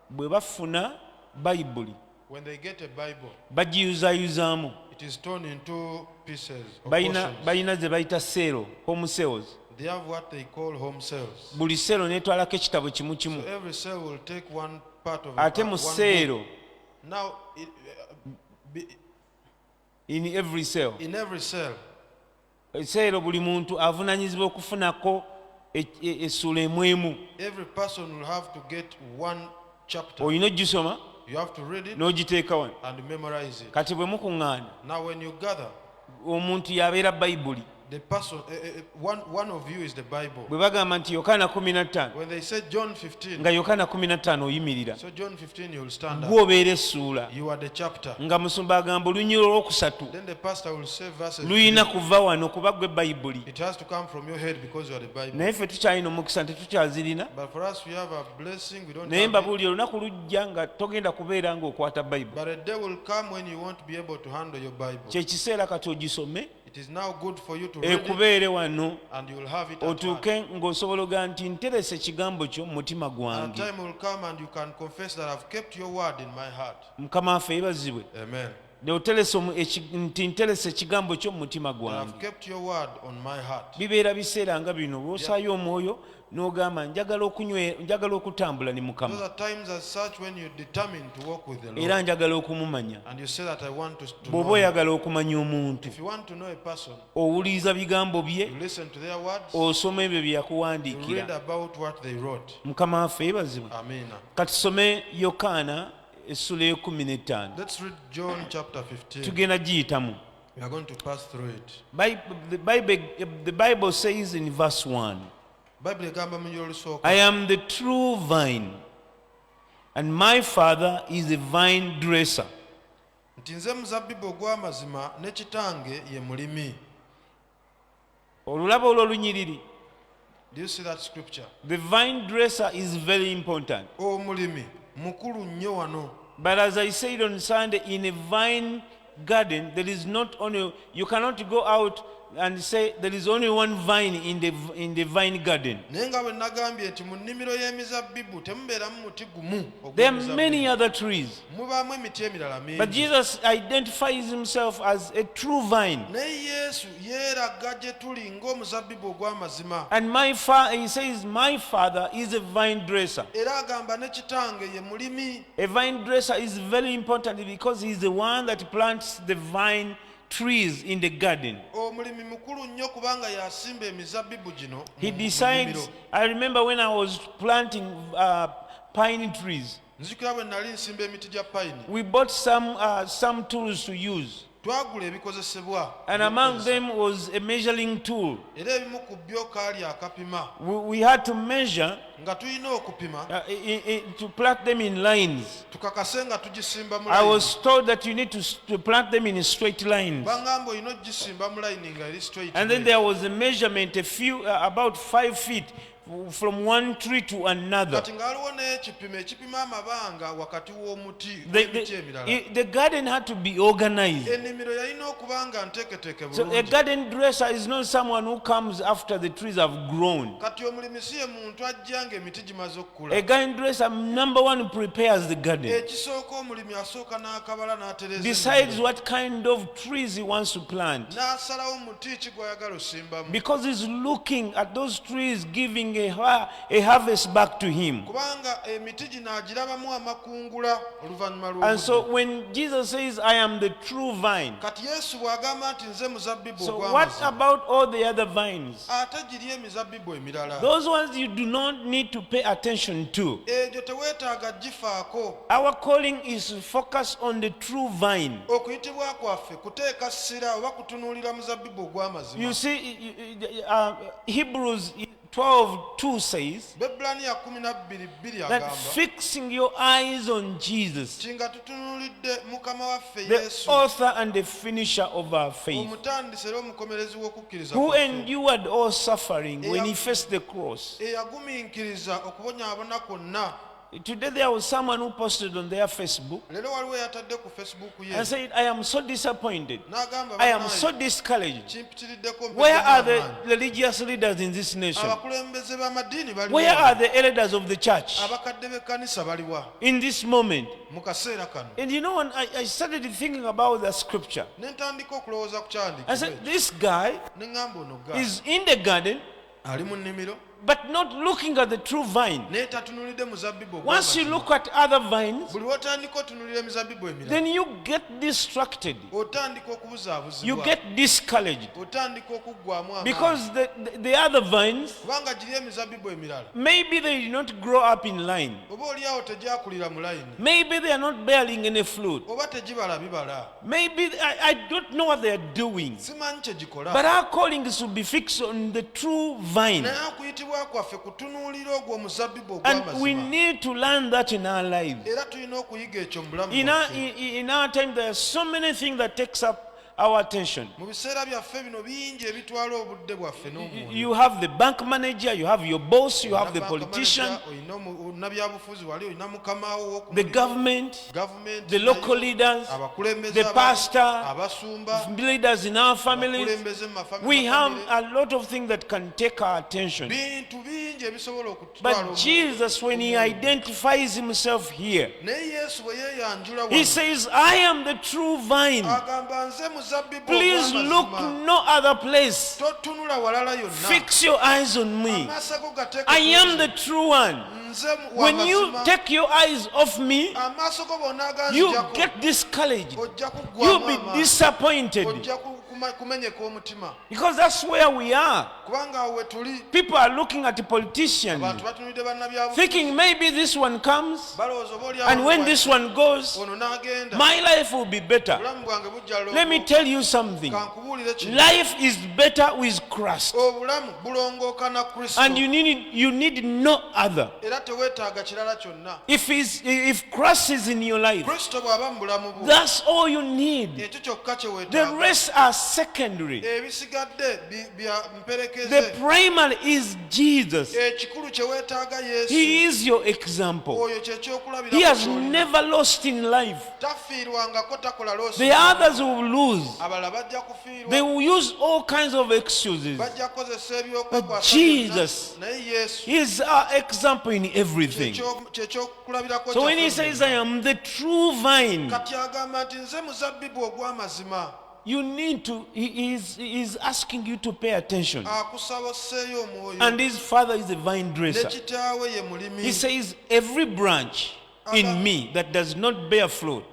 bwe bafuna bayibuli when they get a Bible, bagiyuzayuzaamu it is torn into pieces or balina ze bayita seero, home cells. They have what they call home cells. Buli seero netwalako ekitabo kimu kimu. So every cell will take one part of ate mu seero, now in every cell, seero buli muntu avunanyizibwa okufunako essula emu. Every person will have to get one chapter. Olina ogisoma, you have to read it n'ogiteeka wano, and memorize it. Kati bwe mukuŋŋaana, now when you gather, omuntu yabeera bayibuli. The person, one of you is the Bible. Bwe bagamba nti Yokaana 15, when they say John 15, nga Yokaana 15 oyimirira, so John 15 you will stand up. Gw'obeera essuula, you are the chapter. Nga musumba agamba olunyiri olwokusatu Then the pastor will say verses. Luyina kuva wano kuba gwe bayibuli. It has to come from your head because you are the Bible. Naye ffe tukyalina omukisa tetukyazirina. But for us we have a blessing, we don't naye have mbabuulira olunaku lujja nga togenda kubeera ng'okwata bayibuli. But a day will come when you won't be able to handle your Bible. Kye kiseera kati ogisome. It is now good for you to read ekubeere wano, and you will have it otuuke ng'osobola oga nti nterese ekigambo kyo mu mutima and gwange. a time will come and you can confess that I've kept your word in my heart. Mukama waffe yeebazibwe. Amen. Nti nterese ekigambo kyo mu mutima gwange. I've kept your word on my heart. Bibeera biseera nga bino bw'osaayo omwoyo n'ogamba njagala okutambula ne Mukama. Those are times as such when you determine to walk with the Lord. Era njagala okumumanya. And you say that I want to bw'oba oyagala okumanya omuntu, if you want to know a person, owuliriza bigambo bye, you listen to their words, osoma ebyo bye you read yakuwandiikira. about what they wrote. Mukama waffe yeebazibwe. Amen. Katusome Yokaana essula y'ekumi. Let's read John chapter 15. Tugenda giyitamu. We are going to pass through it. The Bible says in verse 1, I am the true vine, and my Father is a vine dresser. Olulabo olwo lunyiriri. Do you see that scripture? The vine dresser is very important. But as I said on Sunday, in a vine garden, there is not only, you cannot go out and say there is only one vine in the vine garden. There are many other trees. But Jesus identifies himself as a true vine. And he says, my Father is a vine dresser. A vine dresser is very important because he's the one that plants the vine trees in the garden. He decides, I remember when I was planting pine trees, we bought some tools to use. And among them was a measuring tool. We had to measure to plant them in lines. I was told that you need to plant them in straight lines. And then there was a measurement, about 5 feet from one tree to another. The garden had to be organized. So a garden dresser is not someone who comes after the trees have grown. A garden dresser, number one, prepares the garden. Decides what kind of trees he wants to plant. Because he's looking at those trees giving a harvest back to him. And so when Jesus says, I am the true vine, so what about all the other vines? Those ones you do not need to pay attention to. Our calling is to focus on the true vine. You see, Hebrews 12:2 says that fixing your eyes on Jesus, the author and the finisher of our faith, who endured all suffering when he faced the cross, Today there was someone who posted on their Facebook Leero waliwo yatadde ku Facebook ye. and said, I am so disappointed. N'agamba I am bannange, so discouraged. kimpitiriddeko Where mpeddemu are the amaanyi. religious leaders in this nation? Abakulembeze b'amadiini bali Where wa? are the elders of the church Abakadde b'ekkanisa baliwa in this moment? mu kaseera kano. And you know, when I started thinking about the scripture, Ne ntandika okulowooza ku I said, kyandiikibwa. this guy Ne ŋŋamba ono ga is in the garden, ali mu nnimiro but not looking at the true vine. naye tatunulidde muzabbibu Once you ogw'amazima. look at other vines, Buli lw'otandika otunulira emizabbibu emirala then you get distracted. otandika You okubuzaabuzibwa get discouraged. otandika okuggwamu amaanyi. Because the other vines, kubanga giri emizabbibu emirala maybe they did not grow up in line. oba oliawo tegyakulira mu layini Maybe they are not bearing any fruit. oba tegibala bibala Maybe I don't know what they are doing. simanyi kye gikola But our calling is to be fixed on the true vine. naye okuyitibwa kwaffe kutunuulira ogwo omuzabbibu And we ogw'amazima need to learn that in our lives. era tulina okuyiga ekyo mu bulamu In our, bwaffe. in our time, there are so many things that takes up our attention. mu biseera byaffe bino bingi ebitwala obudde bwaffe n'omwoyo. You have the bank manager, you have your boss, you have the politician, olina omunnabyabufuzi wali olina mukamawo the government, gavumenti the local leaders, abakulembeze the pastor, abasumba leaders in our families. abakulembeze mu mafamire We have a lot of things that can take our attention. bintu bingi ebisobola okutwala But omwoyo. Jesus, when he identifies himself here, naye yesu bwe yeeyanjula he wano, says, I am the true vine. agamba nze muzabbibu Please look ogw'amazima. no other place. totunula walala yonna Fix your eyes on me. amaaso go gateeke I ku am nze. the true one. nze When you w'amazima. take your eyes off me, amaaso go bonna you aganzijako get discouraged. ojja You'll kuggwamu be amaanyi. disappointed. ojja kumenyeka omutima Because that's where we are. kubanga awo we tuli People are looking at the politicians, abantu batunulidde bannabyabufuzi thinking maybe this one comes, balowooza oba oli and when this one goes, ono n'agenda my life will be better. obulamu bwange bujja Let me tell you something. kankubuulire kino Life is better with Christ. obulamu bulongooka na kristo And you need no other. era teweetaaga kirala kyonna If Christ is in your life, kristo bw'aba mu bulamu bwo that's all you need. ekyo kyokka kye The weetaaga rest are secondary. ebisigadde bya The mperekeze primary is Jesus. ekikulu kye weetaaga yesu He is your example. oyo He kyekyokulabirako has ky'olina. never lost in life. tafiirwangako takola loosi The others will lose. abalala bajja They kufiirwa will use all kinds of excuses. bajja kukozesa But ebyokwekwasa Jesus, byonna, naye yesu He is our example in everything. kyekyokulabirako So when He says, I am the true vine, kati agamba nti nze muzabbibu ogw'amazima you need to, He is asking you to pay attention. akusaba osseeyo omwoyo And His Father is a vine ne dresser. kitaawe ye mulimi He says, every branch in me that does not bear fruit,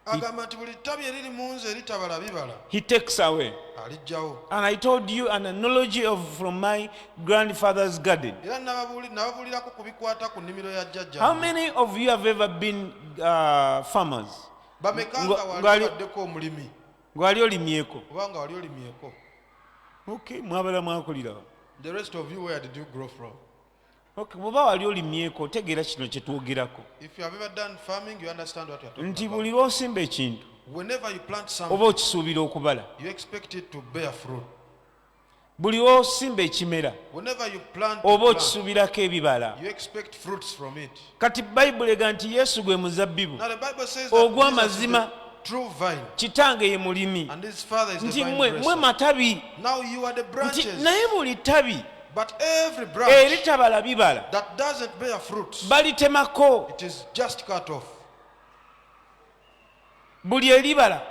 agamba nti buli ttabi eriri mu nze eritabala bibala He takes away. alijjawo And I told you an analogy from my grandfather's garden. era nababuulirako ku bikwata ku nnimiro ya How jjajja many of you have ever been farmers? bameka nga Nga- wali waddeko omulimi Gwali olimyeko. oba nga wali olimyeko Okay, mwabala mwakulira. the rest of you where did you grow from Okay, bw'oba wali olimyeko otegeera kino kye twogerako. if you have ever done farming you understand what you are talking Nti about buli lw'osimba ekintu whenever you plant oba something okisuubira okubala. you expect it to bear fruit Buli lw'osimba ekimera whenever you plant oba a plant, okisuubirako ebibala. you expect fruits from it Kati Bayibuli ega nti Yesu gwe muzabbibu. now the bible says Ogw'amazima. that Jesus is the true vine Kitange ye mulimi. and his father is the Nti vine mwe dresser. matabi. Now you are the Nti branches naye buli tabi but every branch eritabala bibala that doesn't bear fruits balitemako. it is just cut off Buli eribala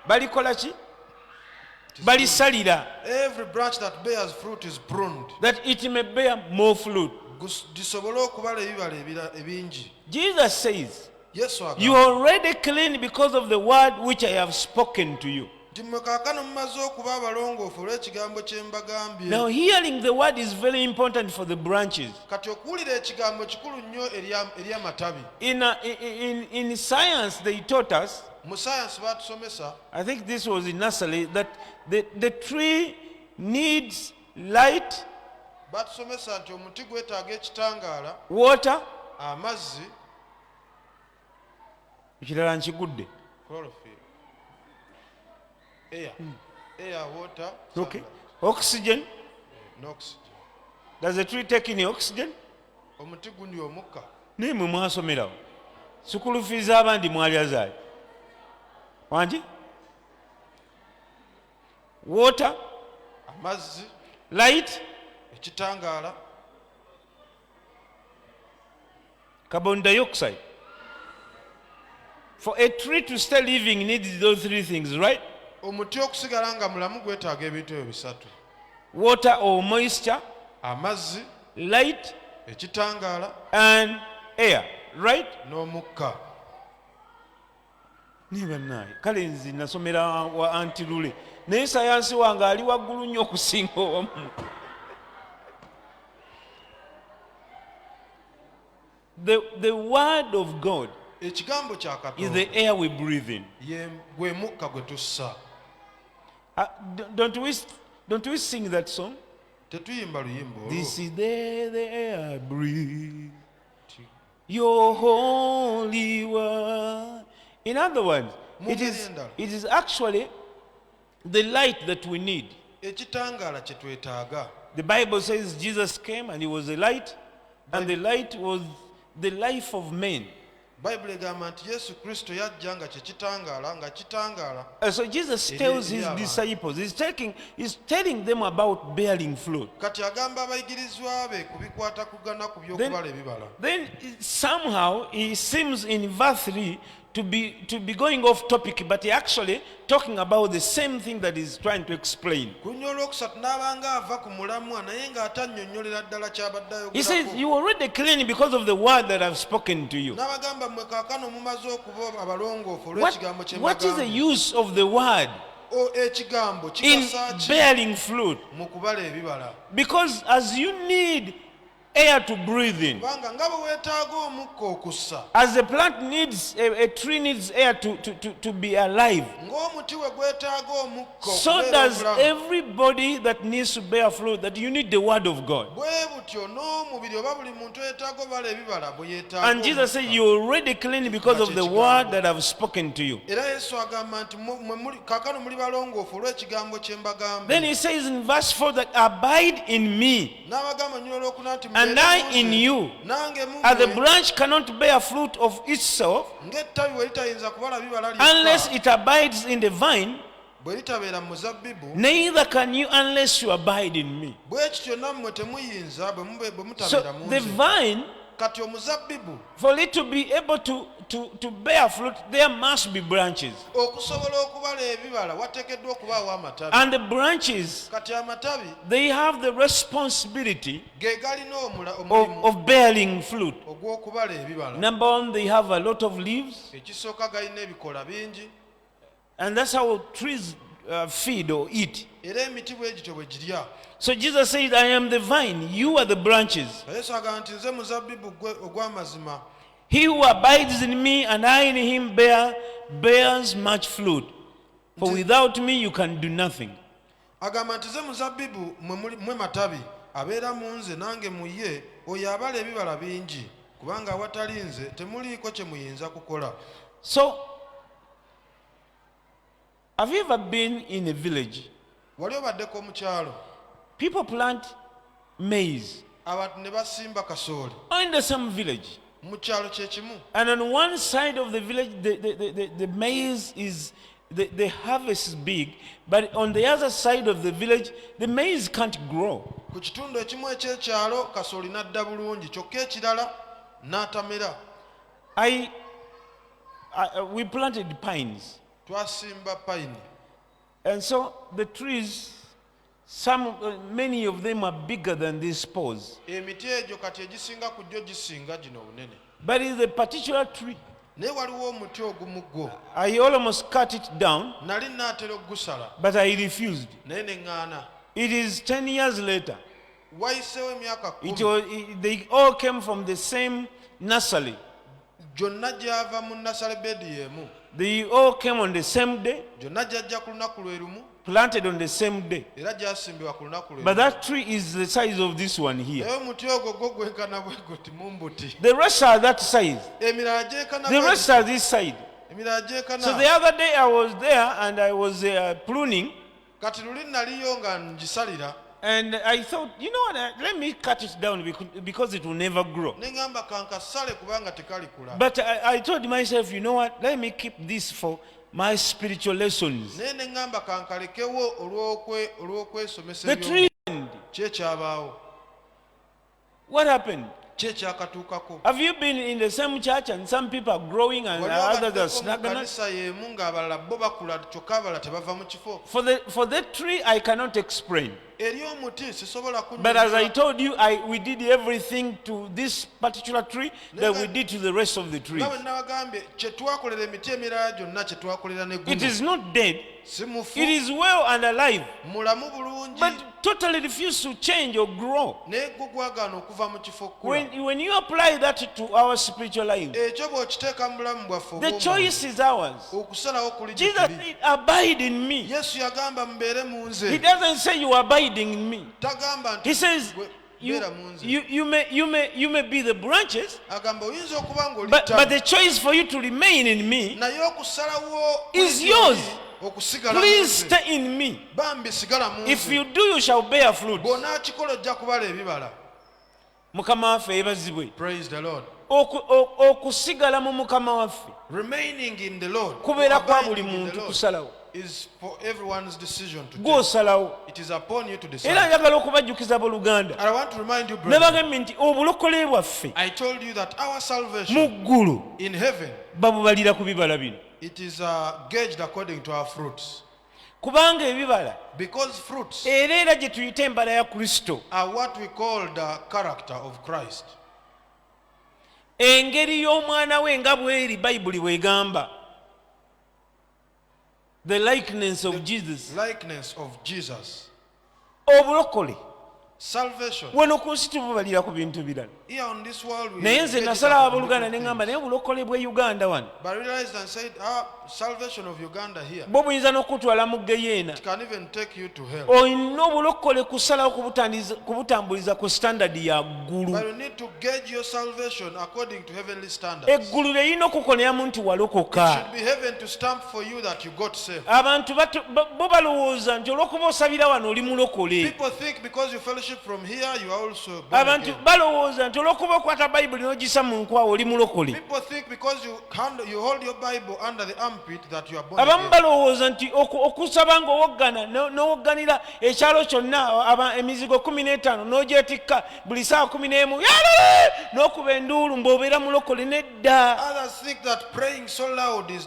balikola ki? Balisalira every branch that bears fruit is pruned that it may bear more fruit. gisobole okubala ebibala ebingi Jesus says, yesu you agamba are already clean because of the word which I have spoken to you. nti mmwe kaakano mumaze okuba abalongoofu olw'ekigambo kye mbagambye Now hearing the word is very important for the branches. kati okuwulira ekigambo kikulu nnyo eri amatabi In science they taught us, mu sayansi batusomesa I think this was in nursery, that the tree needs light, batusomesa nti omuti gwetaaga ekitangaala water, amazzi ekirala nkigudde. chlorophyll air water Okay. sunlight, Oxygen. no oxygen Does the tree take in oxygen? omuti gunywa omukka naye mwe mwasomerawo sukulu fees abandi mwalya zaali wangi water amazzi light ekitangaala carbon dioxide. For a tree to stay living needs those three things, right? omuti okusigala nga mulamu gwetaaga ebintu ebyo bisatu: Water or moisture, amazzi, light, ekitangaala and air, right? n'omukka. Naye bannaye kale nze nasomera wa Anti Lule naye sayansi wange ali waggulu nnyo okusinga owamu. The word of God Ekigambo kya is Katonda the air we breathe in. gwe mukka gwe tussa. Don't we sing that song? Tetuyimba luyimba olwo. This is the air I breathe, your holy word. In other words, it is actually the light that we need. Ekitangaala kye twetaaga. The Bible says Jesus came and he was a light, and the light was the life of men. Bayibuli egamba nti Yesu Kristo yajja nga kye kitangaala, nga kitangaala. So Jesus tells his disciples, he's telling them about bearing fruit. Kati agamba abayigirizwa be ku bikwata kugana ku by'okubala ebibala. Then somehow he seems in verse 3 to be going off topic, but he actually talking about the same thing that he's trying to explain. He says, you already clean because of the word that I've spoken to you. What is the use of the word in bearing fruit? Because as you need air to breathe in, as a plant needs, a tree needs air to be alive, so does everybody that needs to bear fruit, that you need the word of God. And Jesus said, you already clean because of the word that I've spoken to you. Then he says in verse 4 that abide in me and I in you, as the branch cannot bear fruit of itself unless it abides in the vine, neither can you unless you abide in me. So the vine, for it to be able to bear fruit, there must be branches. And the branches, they have the responsibility of bearing fruit. Number one, they have a lot of leaves. And that's how trees feed or eat. So Jesus said, I am the vine, you are the branches. He who abides in me and I in him bears much fruit. For without me you can do nothing. Abeera mu nze nange mu ye oyo abala ebibala bingi kubanga awatali nze temuliiko kye muyinza kukola. So have you ever been in a village? Wali obaddeko mu kyalo. People plant maize. Abantu ne basimba kasooli. Or in the same village. Mu kyalo kye kimu. And on one side of the village the maize is the harvest is big, but on the other side of the village the maize can't grow. Ku kitundu ekimu eky'ekyalo kasooli n'adda bulungi kyokka ekirala n'atamera. We planted pines. Twasimba pine. And so the trees, many of them are bigger than these poles. Emiti egyo kati egisinga ku ddyo gisinga gino obunene. But it's a particular tree. Naye waliwo omuti ogumu gwo. I almost cut it down. Nali naatera okugusala. But I refused. Naye ne ŋŋaana. It is 10 years later. Wayiseewo emyaka 10. They all came from the same nursery. Gyonna gyava mu nursery bed y'emu. They all came on the same day. Gyonna gyajja ku lunaku lwe lumu. Planted on the same day. Era gyasimbibwa ku lunaku lwe. But that tree is the size of this one here. Naye omuti ogwo gwo gwenkana bwe guti mu mbuti. The rest are that size. Emirala gyekana. The rest are this side. Emirala gyekana. So the other day I was there and I was pruning. Kati luli naliyo nga ngisalira. And I thought, you know what, let me cut it down because it will never grow. Nengamba kankasale kubanga tekalikula. But I told myself, you know what, let me keep this for my spiritual lessons. Nengamba kankalekewo olw'okwesomesa The tree. Kyekyabaawo. What happened? Kyekyakatuukako. Have you been in the same church and some people are growing and others are stagnant? Kanisa y'emu ng'abalala bo bakula kyokka abalala tebava mu kifo. For that tree, I cannot explain. Eri omuti sisobola But as I told you, we did everything to this particular tree that we did to the rest of the trees. Nawe nawagambye kye twakolera emiti emirala gyonna kye twakolera ne guno. It is not dead. Si mufu. It is well and alive. Mulamu bulungi. But totally refuse to change or grow. Naye gwo gwagaana okuva mu kifo kula. When you apply that to our spiritual life, Ekyo bw'okiteeka mu bulamu bwaffe the choice is ours. okusalawo kuli gye Jesus tuli. said, abide in me. Yesu yagamba mubeere mu He nze. doesn't say you are abiding in me. Tagamba nti He says gwe you, beera mu nze. you may be the branches, Agamba oyinza okuba ng'oli but ttabi. the choice for you to remain in me, Naye okusalawo is kuli yours. okusigala mu please nze. stay in me. Bambi sigala mu If nze. you do, you shall bear fruit. Bw'onaakikola ojja kubala ebibala. Mukama waffe yeebazibwe. Praise the Lord. Okusigala mu Mukama waffe Remaining in the Lord, kubeera or kwa abiding buli in the muntu Lord, kusalawo. is for everyone's decision to take. Gw'osalawo. It is upon you to Era decide. njagala okubajjukiza abooluganda. And I want to remind you, brethren, Nabagambye nti obulokole bwaffe I told you that our mu salvation ggulu in heaven, babubalira ku bibala bino. it is gauged according to our fruits. Kubanga ebibala Because fruits era gye tuyita embala ya Kristo. are what we call the character of Christ. Engeri y'omwana we nga bw'eri Bayibuli bw'egamba. The likeness of Jesus. Likeness of Jesus. Obulokole Salvation. wano ku nsi tububalira ku bintu birala. Here on this world, we Naye nze gauge it nasalawo upon abooluganda different ne ŋŋamba things. naye obulokole bwe Uganda wano But I realized and said, salvation of Uganda here, bwo buyinza n'okutwala mu geyeena. it can even take you to hell. Olina obulokole kusalawo kubutambuliza ku standard ya ggulu. But you need to gauge your salvation according to heavenly standards. Eggulu lirina okukoleramu nti walokoka. It should be heaven to stamp for you that you got saved. Abantu bo balowooza nti olw'okuba osabira wano oli mulokole. People think because you fellowship from here, you are also born Abantu again. balowooza nti olw'okuba okwata bayibuli n'ogisa mu nkwawa oli mulokole. People think because you hold your Bible under the armpit that you are born Abamu again. balowooza nti okusaba ng'owoggana n'owogganira ekyalo kyonna emizigo 15 n'ogyetikka buli saawa 11 n'okuba enduulu mb'obeera mulokole. Nedda. Others think that praying so loud is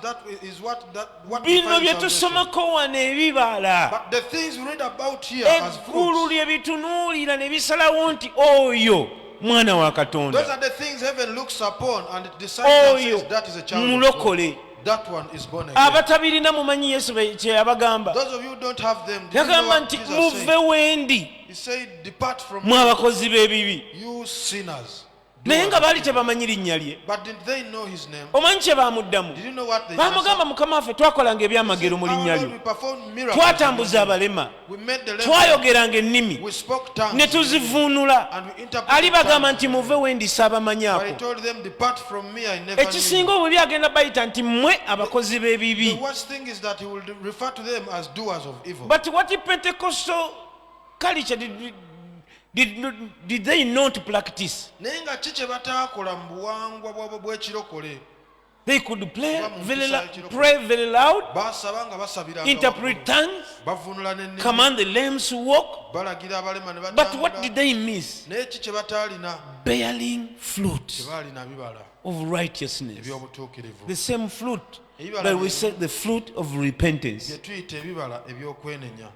what Bino bye defines salvation. tusomako wano ebibala. But the things we read about here as Eggulu fruits, lye bitunuulira ne bisalawo nti oyo mwana wa Katonda. those are the things heaven looks upon and it decides and Oyo says that is a child of God. mulokole. That one is born again. Abatabirina mumanyi Yesu kye yabagamba. Those of you who don't have them, do you know Yagamba what nti Jesus muve said? wendi He said, depart from mwe me, abakozi b'ebibi. you sinners. Naye nga baali tebamanyi linnya lye. But did they know his name? Omanyi kye baamuddamu? Did you know what they Baamugamba Mukama waffe twakolanga ebyamagero mu linnya Our Lord, lyo. we performed miracles. Twatambuza abalema. We made the lame. Twayogeranga ennimi. We spoke tongues. Ne tuzivuunula. And we interpreted Ali bagamba tongues. nti muve wendi But he saabamanyaako. told them, depart from me, I never knew Ekisinga you. obubi agenda bayita nti mmwe abakozi The b'ebibi. worst thing is that he will refer to them as doers of evil. But what Pentecostal culture did they not practice? Naye nga ki kye bataakola mu buwangwa bw'ekirokole? They could pray Pray very loud, Baasaba nga basabira interpret tongues, bavunula n'ennimi, command the lame to walk. balagira abalema ne But what did batambula. they miss? Naye ki kye bataalina? Bearing fruit Tebaalina bibala of righteousness. eby'obutuukirivu. The same fruit that we say the fruit of repentance. Bye tuyita ebibala eby'okwenenya.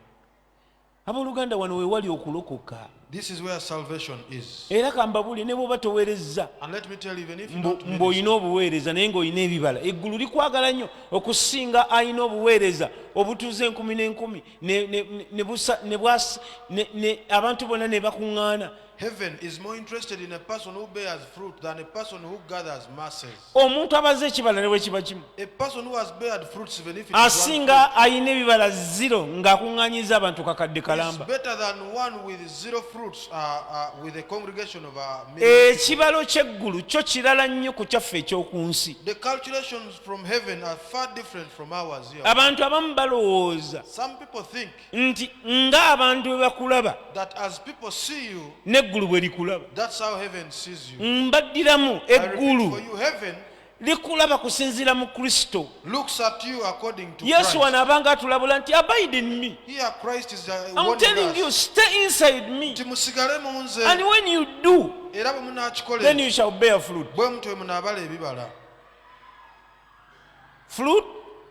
Abooluganda wano we wali okulokoka. This is where salvation is. Era kambabuli ne bw'oba toweerezza And let me tell you, even if you don't mb'olina obuweereza naye ng'olina ebibala, eggulu likwagala nnyo okusinga alina obuweereza obutuuze 10,000 abantu bonna ne bakuŋŋaana Heaven is more interested in a person who bears fruit than a person who gathers masses. Omuntu abaze ekibala ne bwe kiba kimu. A person who has bared fruits, even if it is one Asinga ayina ebibala 0 ng'akuŋŋaanyiza abantu kakadde fruit, is kalamba. better than one with 0 fruits with a congregation of a million. Ekibalo ky'eggulu kyo kirala nnyo ku kyaffe eky'oku nsi. The calculations from heaven are far different from ours here. Abantu abamu balowooza Some people think nti ng'abantu bwe bakulaba that as people see you, n'eggulu bwe likulaba. that's how heaven sees you. Mbaddiramu I repeat for eggulu you, heaven likulaba kusinziira mu Kristo. looks at you according to Yesu Christ. wano abanga atulabula nti abide in me. Here Christ is I'm warning telling you, us. stay inside me. Nti musigale mu nze, And when you do, era bwe munaakikola then you shall bear fruit. bwe mutwe munaabala ebibala. Fruit,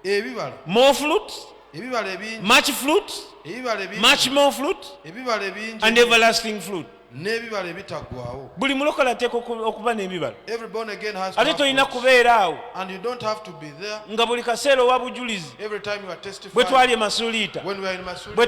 Ebibala. more fruit, Ebibala ebingi. much fruit, Ebibala ebingi. much more fruit, Ebibala ebingi. and everlasting fruit. N'ebibala ebitaggwaawo. Buli mulokola ateeka okuba n'ebibala. Every born again has to Ate have tolina fruits. kubeera awo And you don't have to be there nga buli kaseera owa bujulizi. every time you are Bwe testifying. twali e Masuliita, When we are in Masuli, bwe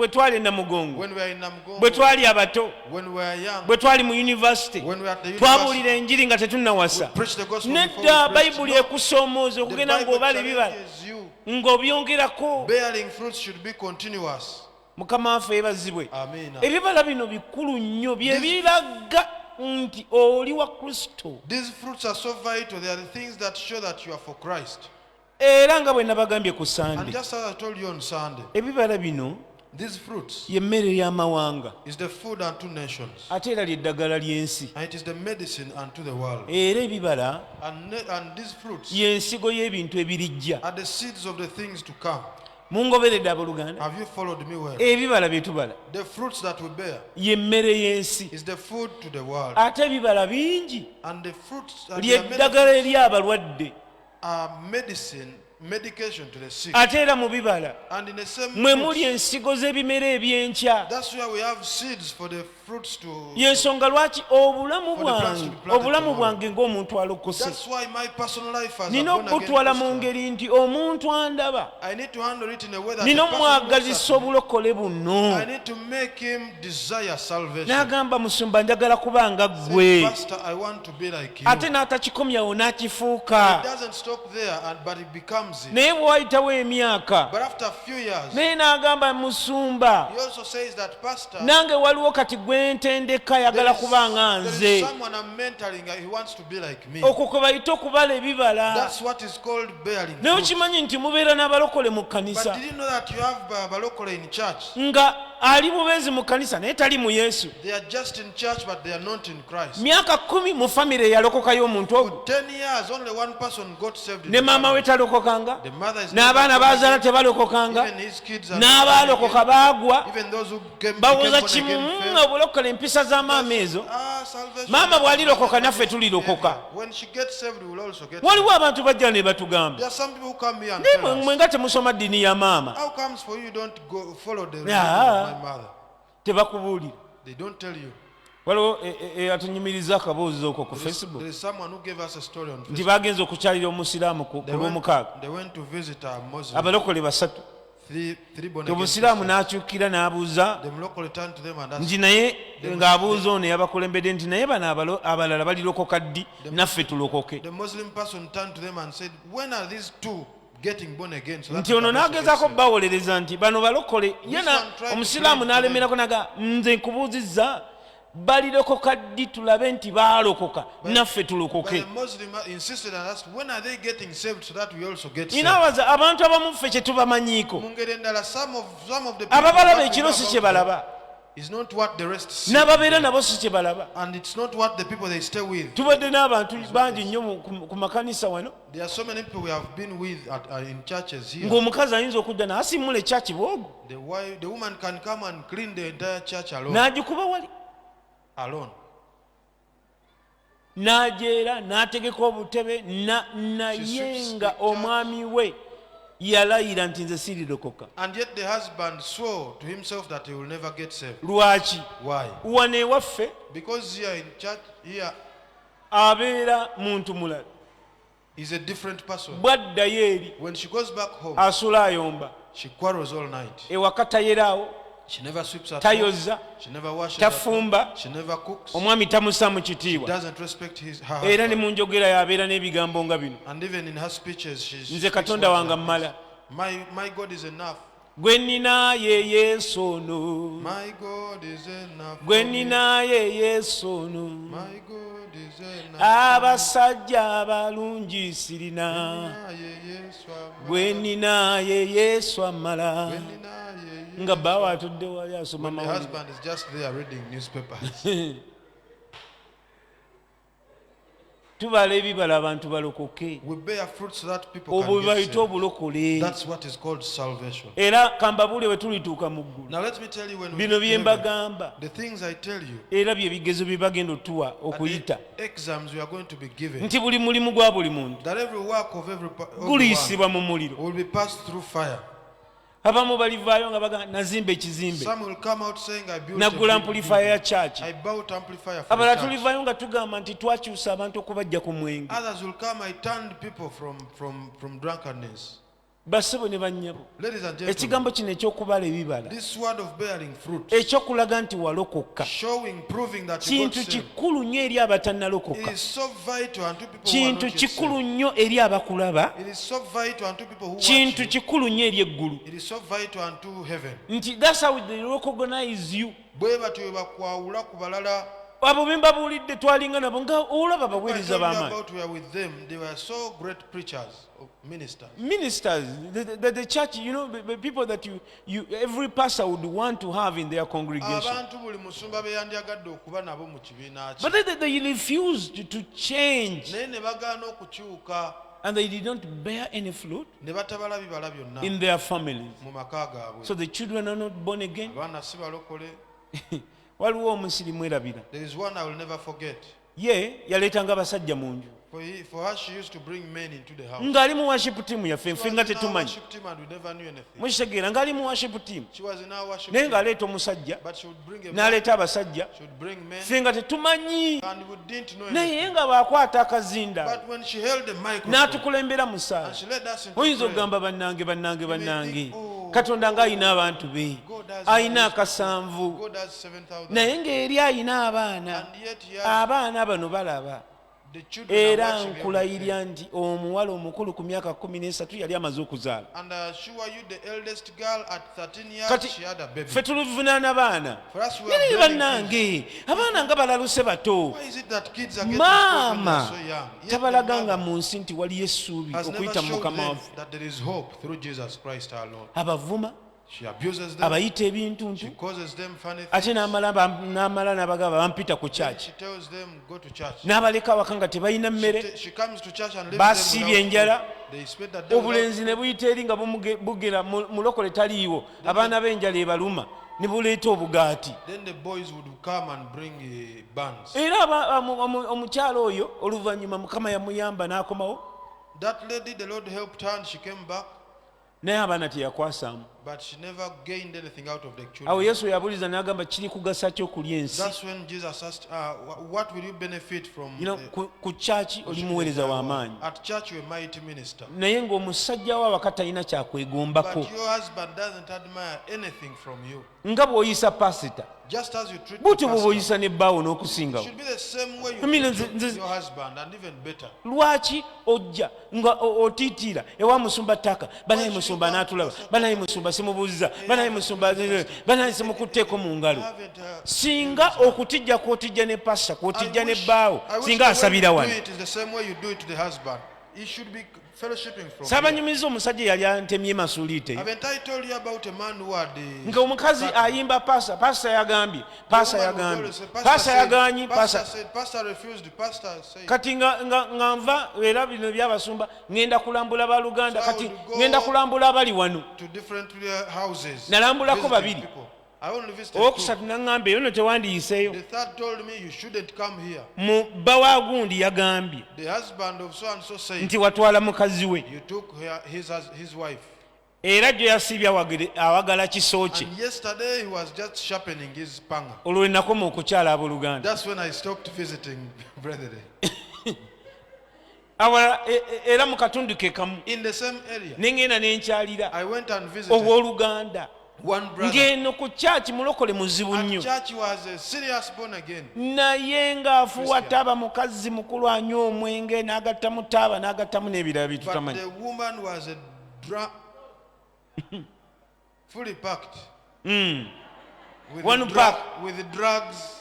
twali e Namugongo, when we are in Namugongo, bwe twali abato, when we are young, bwe twali mu yunivasite, when we are at the twabuulira university, enjiri nga tetunnawasa. preach the gospel before Nedda we preach. bayibuli No, ekusoomooza the okugenda Bible ng'obala ebibala challenges you. ng'obyongerako. Bearing fruits should be continuous. Mukama waffe yeebazibwe. Amen. Ebibala bino bikulu nnyo bye biraga nti oli wa Kristo. These fruits are so vital. They are the things that show that you are for Christ. Era nga bwe nabagambye ku And Sande, just as I told you on Sunday, ebibala bino these fruits y'emmere y'amawanga is the food unto nations, ate era ly'eddagala ly'ensi. and it is the medicine unto the world. Era ebibala And these fruits y'ensigo y'ebintu ebirijja. are the seeds of the things to come. Mungoberedde abooluganda, Have you followed me well? ebibala bye tubala The fruits that we bear y'emmere y'ensi. is the food to the world. Ate ebibala bingi And the fruits and their ly'eddagala eri abalwadde. are medication to the sick. Ate era mu bibala And in the same mwe muli fruits, ensigo z'ebimera ebyenkya. that's where we have seeds for the fruits to. Y'ensonga lwaki obulamu For the plants to bwange be planted obulamu tomorrow. bwange ng'omuntu alokose That's why my personal life as a nina born again okutwala mu Christian, ngeri nti omuntu andaba I need to handle it in a way that nina the person looks omwagazisa at me, obulokole buno. I need to make him desire salvation. N'agamba Musumba, njagala kuba nga Say, ggwe. Pastor, I want to be like you. Ate n'atakikomyawo It n'akifuuka. doesn't stop there, but it becomes it. Naye bwe wayitawo emyaka But after a few years, naye n'agamba Musumba, he also says that, Pastor, nange waliwo kati gwe ntendeka ayagala kuba nga there nze. is someone I'm mentoring, he wants to be like me. Okwo kwe bayita okubala ebibala. That's what is called bearing Naye fruit. okimanyi nti mubeera n'abalokole mu But kkanisa did you know that you have Balokole in church? nga ali bubenzi mu kkanisa naye tali mu Yesu. They are just in church, but they are not in Christ. Myaka 10 mu famire eyalokokayo omuntu ogwo, For 10 years, only one person got saved. In ne the maama we family. talokokanga, The mother is n'abaana never born bazaala again. tebalokokanga, Even his kids are n'abaalokoka baagwa. even those who became Bawuza born again failed. obulokole empisa za maama ezo. Salvation. Maama bw'alirokoka naffe tulirokoka. When she gets saved, we will also get saved. Waliwo abantu bajja ne batugamba, There are some people who come here and naye tell mwe us, nga temusoma ddiini ya maama. how comes for you don't go follow the religion Yeah. of my mother? Tebakubuulira. They don't tell you. Waliwo atunyumiriza akaboozi okwo ku There Facebook is someone who gave us a story on nti Facebook. bagenze okukyalira omusiraamu ku lw'omukaaga, They went to visit a Muslim. abalokole basatu. Three born again Obusiraamu Christians. n'akyukira n'abuuza The local turned to them and asked, nti naye ng'abuuza ono yabakulembedde nti naye bano abalala balirokoka ddi naffe tulokoke. the Muslim person turned to them and said, when are these two getting born again? So that Nti we ono can also get n'agezaako saved? bawolereza nti bano balokole yena. one tried to Omusiraamu claim to n'alemerako naga nze nkubuuzizza balirokoka ddi tulabe nti baalokoka naffe But tulokoke. the Muslim insisted and asked, when are they getting saved so that we also get saved? Ninaabaza abantu abamu ffe kye tubamanyiiko, Mu ngeri endala, some of the people ababalaba that we ekiro know si kye about them balaba, is not what the rest see. n'ababeera nabo si kye balaba. And it's not what the people they stay with. Tubadde n'abantu bangi nnyo ku makanisa wano, There are so many people we have been with in churches here. ng'omukazi ayinza okujja n'asimmula ekyaki bwogo The woman can come and clean the entire church alone. n'agikuba wali, Alone. n'agyera n'ategeka obutebe naye nga omwami we yalayira nti nze sirirokoka. And yet the husband swore to himself that he will never get saved. Lwaki? Why? Wano ewaffe Because here in church, here abeera muntu mulala, is a different person. bw'addayo eri When she goes back home, asula ayomba, she quarrels all night. ewaka tayeraawo, She never sweeps her tayoza, floor. She never washes her tafumba, clothes. She never cooks. omwami tamussa mu She kitiibwa, doesn't respect her era ne husband. mu njogera y'abeera n'ebigambo nga bino: And even in her speeches, she nze speaks katonda words wange like this. mmala, My God is enough. gwe nnina ye Yesu ono, My God is enough. gwe for me. nnina ye Yesu ono, My God is enough. abasajja abalungi sirina, gwe nnina ye Yesu amala. Nga baawa atudde wali asoma When the mawulire. husband is just there reading newspapers. Tubala ebibala abantu balokoke, We bear fruit so that people obwo can bwe get bayita saved. obulokole. That's what is called salvation. Era kambabuule we tulituuka mu ggulu, Now let me tell you, when we bino get bye to heaven, mbagamba the things I tell you era bye bigezo bye bagenda otuwa are okuyita, the exams we are going to be given. nti buli mulimu gwa buli muntu That every work of everyone guliyisibwa mu muliro. will be passed through fire. Abamu balivaayo nga bagamba nazimba ekizimbe, Some will come out saying, I built nagula a big amplifier ya building. kyaki. I bought amplifier for Abalala the church. tulivaayo nga tugamba nti twakyusa abantu okubajja ku mwenge. Others will come, I turned people from drunkenness. Bassebo ne bannyabo, Ladies and gentlemen, ekigambo kino eky'okubala ebibala, this word of bearing fruit, ekyokulaga nti walokoka, proving that you got kintu saved, kikulu nnyo eri it abatannalokoka, is so vital unto people who are kintu not yet kikulu saved. nnyo eri abakulaba, It is so vital unto people who watch kintu you. kikulu nnyo eri eggulu, It is so vital unto heaven. nti that's how they recognize you. Bwe batyo bwe bakwawula ku balala. Abo be mbabuulidde twalinga nabo nga olaba I abaweereza told you b'amaanyi. about we are with them. They were so great preachers, ministers. Ministers, the church, you know, the people that every pastor would want to have in their congregation. Abantu buli musumba be yandyagadde okuba nabo mu kibiina kye. But they refused to change, Naye ne bagaana okukyuka, and they did not bear any fruit ne batabala bibala byonna in their families. mu maka gaabwe. So the children are not born again. Abaana si balokole. Waliwo omusirimu erabira, There is one I will never forget. ye yaleetanga abasajja mu nju For her, she used to bring men into the house. ng'ali mu worship team yaffe, She ffe was nga in our tetumanyi. worship team and we never knew anything. Mukitegeera, ng'ali mu worship team She was in our worship naye team, ng'aleeta omusajja but she would bring a man, n'aleeta abasajja, she would bring men, ffe nga tetumanyi, and we didn't know naye anything. nga bw'akwata akazinda But when she held the microphone n'atukulembera mu ssaala, and she led us into oyinza prayer, okugamba bannange think, oh, katonda ng'ayina abantu be, God has ayina raised akasanvu, God has 7,000, naye ng'eri ayina abaana, and yet he has abaana bano balaba. the children are Era watching everything. nkulayirira nti omuwala omukulu ku myaka 13 yali amaze okuzaala. And assure you, the eldest girl at 13 years, Kati she had a baby. ffe tuluvunaana baana, For us, we naye are bearing bannange abaana nga balaluse bato. Why is it that kids are getting spoiled when they are Maama so young? Yet the tabalaganga mother mu nsi nti waliyo essuubi has never okuyita mu showed mukama them waffe. that there is hope through Jesus Christ our Lord. Abavuma, She abuses them. abayita ebintuntu, She causes them funny ate things. n'amala n'abagamba bampita ku Then kyaki, she tells them, go to church. n'abaleka awaka nga tebalina mmere, She comes to church and leaves Basiibye them without enjala, food. They spend the day without obulenzi ne buyita eri nga bugera mulokole taliiwo, abaana b'enjala ebaluma ne buleeta obugaati. Then the boys would come and bring buns. Era omukyala oyo oluvannyuma mukama yamuyamba n'akomawo, That lady, the Lord helped her and she came back, naye abaana teyakwasaamu. but she never gained anything out of the Awo children. Yesu yabuliza n'agamba kiri kugasa ki okulya ensi? That's when Jesus asked, what will you benefit from You know, the- ku kyaki oli muweereza w'amaanyi, At church, you're a mighty minister. naye ng'omusajja wo awaka talina kyakwegombako, But your husband doesn't admire anything from you. nga bw'oyisa pasita Just as you treat the bw'otyo bwe pastor, bw'oyisa nebbaawo it n'okusingawo. should be the same way you I mean, treat your husband, and even better. Lwaki ojja nga otiitira ewa musumba ttaka, banaye musumba n'atulaba, banaye musumba simubuuziza, banaye musumba banaye simukutteeko mu ngalo. Haven't, Singa okutijja kw'otijja ne pasa kw'otijja ne I bbaawo, wish singa the way asabira you wano. do it is the same way you do it to the husband. He should be fellowshipping from you. Saabanyumiza omusajja yali antemye masuuliite, Haven't I told you about a man who had nga omukazi ayimba pasa, pasa yagambye, pasa yagambye, pasa yagaanyi, Pastor pasa. said, Pastor refused, Pastor said. Kati nga nva era bino byabasumba ngenda kulambula baluganda, So I kati would go ngenda kulambula abali wano, to different houses. nalambulako visiting babiri. people. I only visited two. Owokusatu naŋŋamba eyo no tewandiyiseeyo. The third told me you shouldn't come here. Mu bba wa gundi yagambye The husband of so and so said nti watwala mukazi we, you took his wife. era gye yasiibye awagala kiso kye. And yesterday he was just sharpening his panga. Olwo lwe nakoma okukyala abooluganda. That's when I stopped visiting brethren. Awala era mu katundu ke kamu In the same area, ne ŋŋenda ne nkyalira I went and visited owooluganda one brother ng'eno ku church mulokole muzibu at nnyo church was a serious born again. naye ng'afuwa taaba mukazi mukulu anywa omwenge n'agattamu taaba n'agattamu n'ebirala But bitutamanyi the woman was a fully packed with, One pack. with drugs,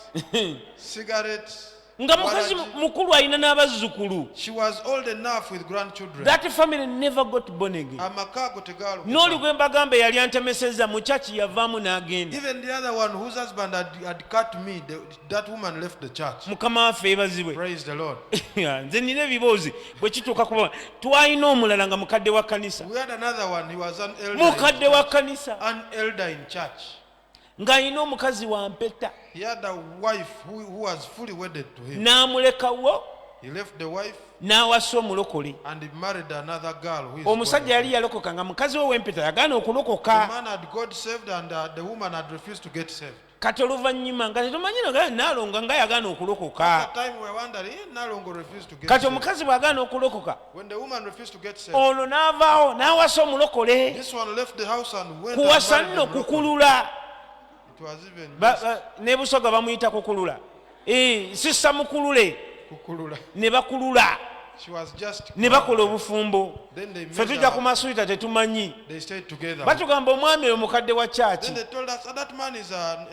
cigarettes. nga mukazi waraji. mukulu alina n'abazzukulu. She was old enough with grandchildren. That family never got born again. Amakago tegalo. n'oli gwe mbagamba yali antemesezza mu chachi yavaamu n'agenda. Even the other one whose husband had cut me, that woman left the church. mukama waffe ebazibwe. Praise the Lord. nze nina ebiboozi bwe kituuka kuba twalina omulala nga mukadde wa kanisa. We had another one, he was an elder. mukadde wa kanisa An elder in church. ng'alina omukazi wa mpeta. He had a wife who was fully wedded to him. n'amulekawo He left the wife n'awasa omulokole. and he married another girl who is omusajja born yali yalokoka nga mukazi we w'empeta yagaana again. The okulokoka. man had got saved and the woman had refused to get saved. kati oluvannyuma nga tetumanyi naalonga nga yagaana At okulokoka. that time we were wondering, Nalongo refused to get kati saved. omukazi bw'agaana okulokoka When the woman refused to get saved, ono n'avaawo n'awasa omulokole. this one left the house and went kuwasa and nno married the local. kukulula. It was even ne busoga bamuyita kukulula. sissa mukulule Kukulula. ne bakulula She was just ne bakola obufumbo. Then they ffe met tujja ku up. masuita tetumanyi. They stayed together. batugamba omwami oyo mukadde wa Then kyaki they told us, that man is an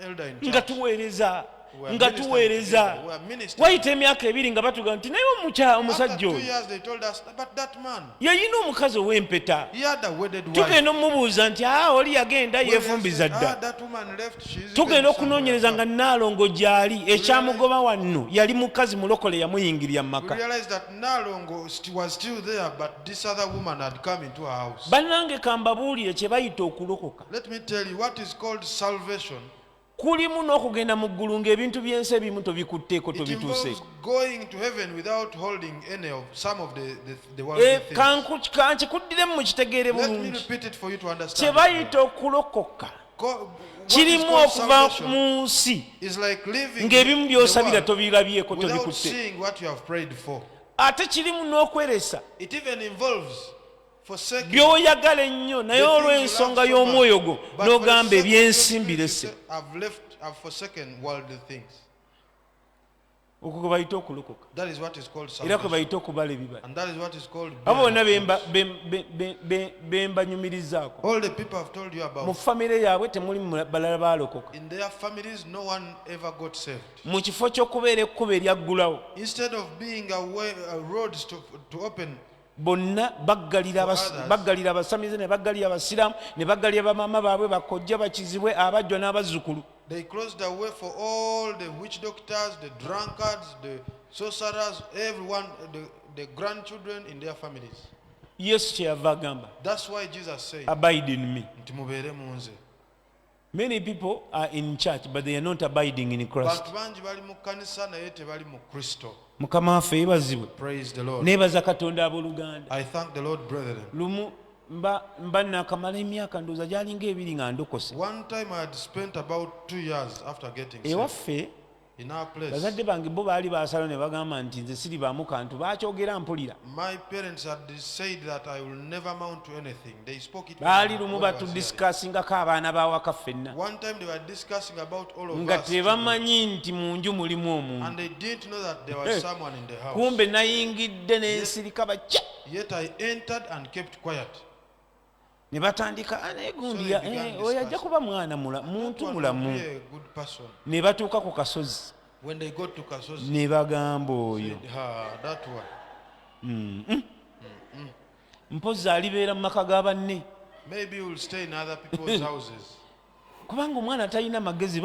elder in nga church. tuweereza We are nga ministering tuweereza. together. We are ministering. wayita emyaka ebiri nga batugamba nti naye After omusajja 2 oyo years they told us, but that man, yayina omukazi ow'empeta. he had a wedded wife. tugenda omumubuuza nti oli yagenda When we yeefumbiza said, dda. that woman left, she's tugenda even okunoonyereza nga somewhere. naalongo gy'ali ekyamugoba wanno yali mukazi mulokole yamuyingirira mu We maka. realized that Nalongo was still there, but this other woman had come into her house. bannange kambabuulire kye bayita okulokoka. Let me tell you what is called salvation. kulimu n'okugenda mu ggulu ng'ebintu by'ensi ebimu tobikutteeko It involves tobituuseeko. going to heaven without holding some of the worldly things. kankikuddire mu kitegeere Let me bulungi. repeat it for you to kye understand. bayita okulokoka What is kirimu called okuva salvation mu nsi is like living ng'ebimu the by'osabira world tobirabyeko without tobikutte. seeing what you have prayed for. ate kirimu n'okweresa It even involves forsaking by'oyagala ennyo naye the things you olw'ensonga love so y'omwoyo much. gwo But for the n'ogamba sake of ebyensi those mbirese. things, I've forsaken worldly things. okwo kwe bayita okulokoka That is what is called era kwe salvation. bayita okubala ebibala. And that is what is called abo bonna bearing. be mbanyumirizaako All the people I've told you mu about, famire yaabwe temuli balala baalokoka. in their families, no one ever got saved. mu kifo ky'okubeera ekkubo eryaggulawo Instead of being a road to open, bonna baggalira others. baggalira abasamize ne baggalira abasiraamu ne baggalira bamaama baabwe bakojja bakizibwe abajjwa n'abazzukulu. they closed the way for all the witch doctors, the drunkards, the sorcerers, everyone, the grandchildren in their families. yesu kyeyava agamba That's why Jesus said, abide in me. nti mubeere mu nze. Many people are in church but they are not abiding in Christ. Bantu bangi bali mu kkanisa naye tebali mu Kristo. mukama waffe yeebazibwe. Praise the Lord. neebaza katonda abooluganda. I thank the Lord, brethren. lumu mba nakamala emyaka ndowooza gyalinga ebiri nga ndokose. One time I had spent about 2 years after getting saved. ewaffe In our place, bazadde bange bo baali baasalawo ne bagamba nti nze siribaamu kantu baakyogera mpulira. my parents had said that I will never amount to anything. They spoke it. baali lumu when I was hearing. batudisikaasingako abaana bawaka ffenna One time they were discussing about all of nga us, tebamanyi nti mu nju mulimu omuntu. and they didn't know that there was someone in the house. kumbe nayingidde n'ensirika bajja Yet I entered and kept quiet. ne batandika naye gundi So they began oyo ajja discussing. kuba mwana muntu That one mulamu. would be a good person. ne batuuka ku kasozi When they got to Kasozi, ne bagamba oyo that one. mpozzi alibeera mu maka ga banne Maybe you will stay in other people's houses. kubanga omwana talina magezi.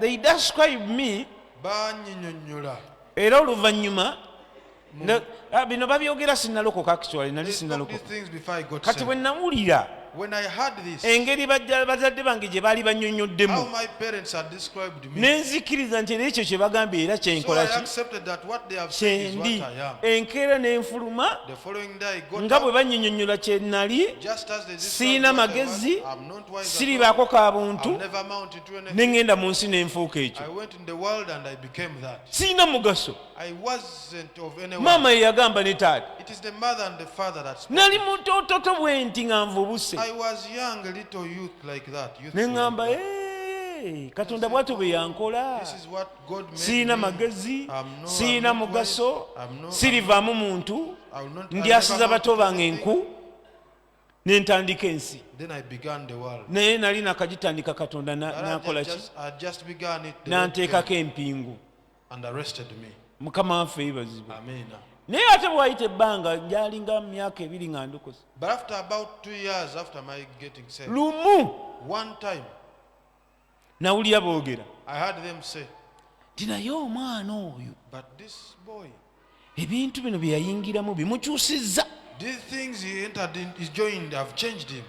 They describe me Banyinyonnyola. era oluvannyuma bino babyogera sinnalokoka actually nali They spoke sinnalokoka. these things before I got kati bwe saved. nawulira When I heard this, engeri bazadde bange gye baali how bannyonnyoddemu my parents had described me, nenzikiriza nti era ekyo kye bagambye era so kyenkola I ki accepted that what they have said is what kyendi. I am. enkeera n'enfuluma The following day I got nga bwe up, bannyonnyonnyola kye nali just as they described siina what I was. magezi I'm not wise at all. siribaako ka buntu I'll never amount to anything. ne ŋŋenda mu nsi n'enfuuka ekyo I went in the world and I became that. siina mugaso. I wasn't of any worth. maama ye yagamba ne taata It is the mother and the father that spoke. nali mutototo bwe nti nga nvubuse I was young, a little youth like that. ne ŋŋamba katonda bw'atyo bwe yankola This is what God made siina me. magezi I'm siina not mugaso wise. I'm sirivaamu muntu I will not- ndyasiza I'll never bato amount to bange anything. enku ne ntandika ensi Then I began the world. naye nali nakagitandika katonda nakola ki I just began it. The Lord n'anteekako came empingu and arrested me. mukama waffe yeebazibwe Amen. naye ate bwayita ebbanga njalinga mu myaka 2 nga ndokoze But after about 2 years after my getting saved, lumu one time nawulira boogera I heard them say, nti naye omwana oyo but this boy, ebintu bino bye yayingiramu bimukyusizza these things he entered in, he joined, have changed him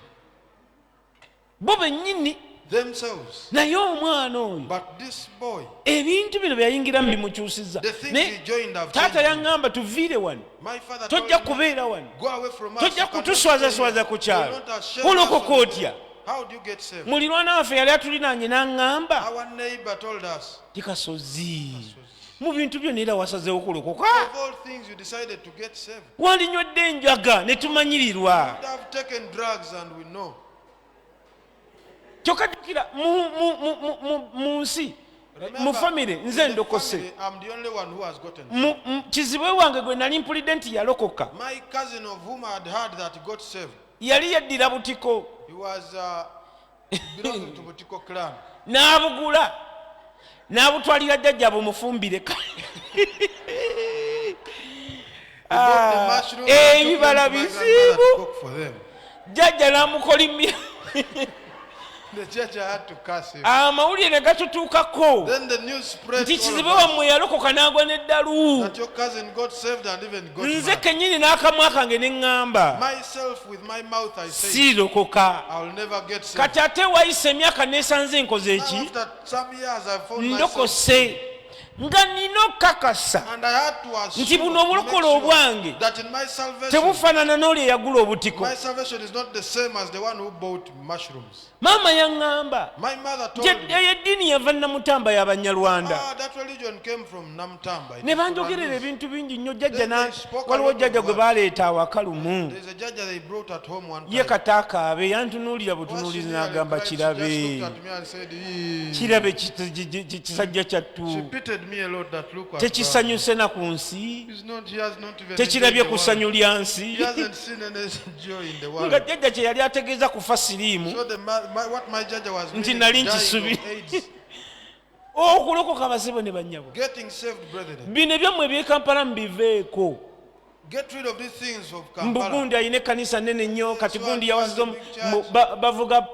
bo bennyini themselves. naye omwana oyo But this boy, ebintu bino bye yayingiramu bimukyusizza the things naye he joined have changed taata him. yaŋŋamba tuviire wano My father told tojja me, kubeera wano go away from us. tojja You cannot kutuswazaswaza ku stay here. kyalo You will not shame us olokoka on the otya road. How do you get saved? mulirwana waffe yali atulinaanye n'aŋŋamba Our neighbor told us, tikasozi mu bintu byonna era wasazeewo kulokoka of all things you decided to get saved. wandinywedde enjaga ne tumanyirirwa You have taken drugs and we know. kyokka jjukira mu nsi mu famire in nze the ndokose family, I'm the only one who has gotten saved. kizibwe wange gwe nali mpulidde nti yalokoka My cousin of whom I had heard that he got saved, yali yaddira butiko he was belonging to Butiko clan. n'abugula n'abutwalira jjajja bumufumbire He bought the mushroom and took them ebibala to my grandmother bizibu to cook for them. jjajja n'amukolimira The church had to curse him. amawulire ne gatutuukako Then the news spread nti all kizibwe over wammwe yalokoka n'agwa n'eddalu that your cousin got saved and even got nze married. kennyini n'akamwa kange ne ŋŋamba Myself with my mouth I say, siirokoka I'll never get saved. kati ate wayise emyaka neesanze nkoze Now eki after some years I found myself ndokose nga nina okukakasa and I had to assume nti buno to make obulokole sure obwange that in my salvation, tebufaanana n'oli eyagula obutiko my salvation is not the same as the one who bought mushrooms. maama yaŋŋamba My mother told me, eyo eddiini yava namutamba y'abanyalwanda that religion came from Namtamba. It ne is banjogerera Sudanese. ebintu bingi nnyo jjajja Then they spoke a waliwo lot of jjajja gwe words. baleeta awaka lumu There's a judge that they brought at home one ye time. kata akaabe yantunuulira Once she butunuulizi nearly n'agamba cried, she kirabe just looked at me and said, "Ee." kirabe kisajja She kyattu pitied me a lot that look at her. tekisanyuse na ku nsi He has not even tekirabye enjoyed ku the ssanyu world. lya He nsi hasn't seen any joy in the nga world. jjajja kye yali ategeeza kufa siriimu So what my judge was Nti meaning, nali dying of nkisubi. AIDS, okulokoka basibo ne bannyabo getting saved, brethren. bino ebyammwe ebyekampala mubiveeko Get rid of these things of Kampala. mbugundi alina ekkanisa nnene nnyo kati Yes, gundi one yawasiza big church. bavuga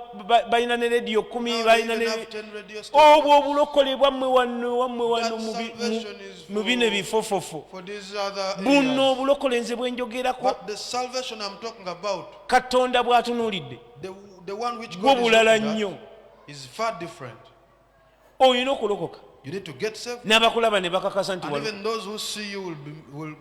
balina ne rediyo 10 Now they balina even ne have 10 radio stations. obwo obulokole bwammwe wano That salvation is mu bino ebifofofo for these other buno areas. obulokole nze bwenjogerako But the salvation I'm talking about, katonda bw'atunuulidde the one which gwo God is bulala looking nnyo at, is far different. olina okulokoka You need to get saved. n'abakulaba ne bakakasa nti And wano even those who see you will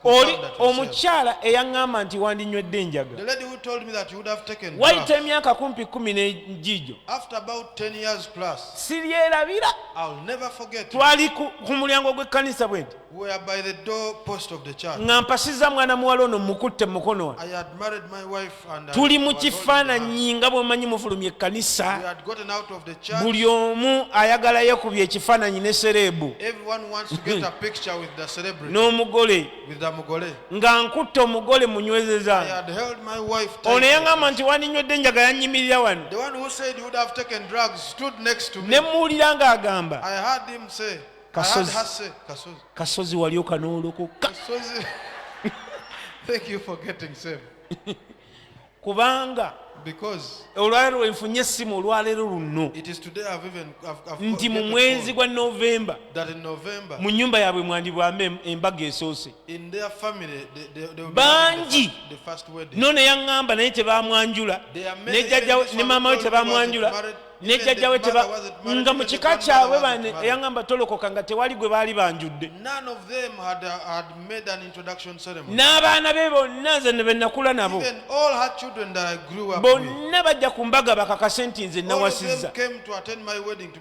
oli confirm that you're saved. omukyala eyaŋŋamba nti wandinywedde enjaga The lady who told me that you would have taken wayita drugs, emyaka kumpi 10 n'egijo after about 10 years plus, siryerabira I'll never forget it. twali ku mulyango gw'ekkanisa bwe nti We are by the door post of the church. nga mpasiza mwana muwala ono mukutte mu mukono wange I had married my wife and tuli mu was holding her hand. kifaananyi nga bw'omanyi mufulumya We ekkanisa had gotten out of the church. buli omu ayagala yekubya ekifaananyi ne serebu Everyone wants to get a picture with the celebrity, n'omugole with the mugole. nga nkutte omugole I munywezeza had held my wife ono tight. yaŋŋamba nti wandinywedde enjaga yanyimirira wano The one who said he would have taken drugs stood next to me. ne muwulira ng'agamba I heard him say, I heard Kasozi. her say, Kasozi. kasozi wali okanoolokoka Kasozi. Thank you for getting saved. kubanga Because olwaleero lwenfunye essimu olwaleero luno it is today I've nti mu gotten a mwezi phone gwa novemba that in November, mu nnyumba yaabwe mwandibwambe embaga esoose in their family, they will be Bangi. having the first wedding. none yaŋŋamba naye tebamwanjula There are many, ne jjajja we even ne this maama we one told me tebamwanjula wasn't married, ne even jjajja we the mother wasn't married, nga mu even the kika grandmother kyabwe wasn't married. yaŋŋamba tolokoka nga tewali gwe baali banjudde None of them had made an introduction ceremony. n'abaana be bonna nze ne be nakula nabo Even all her children that I grew up with, bonna bajja ku mbaga bakakase nti nze all of them nawasizza came to attend my wedding to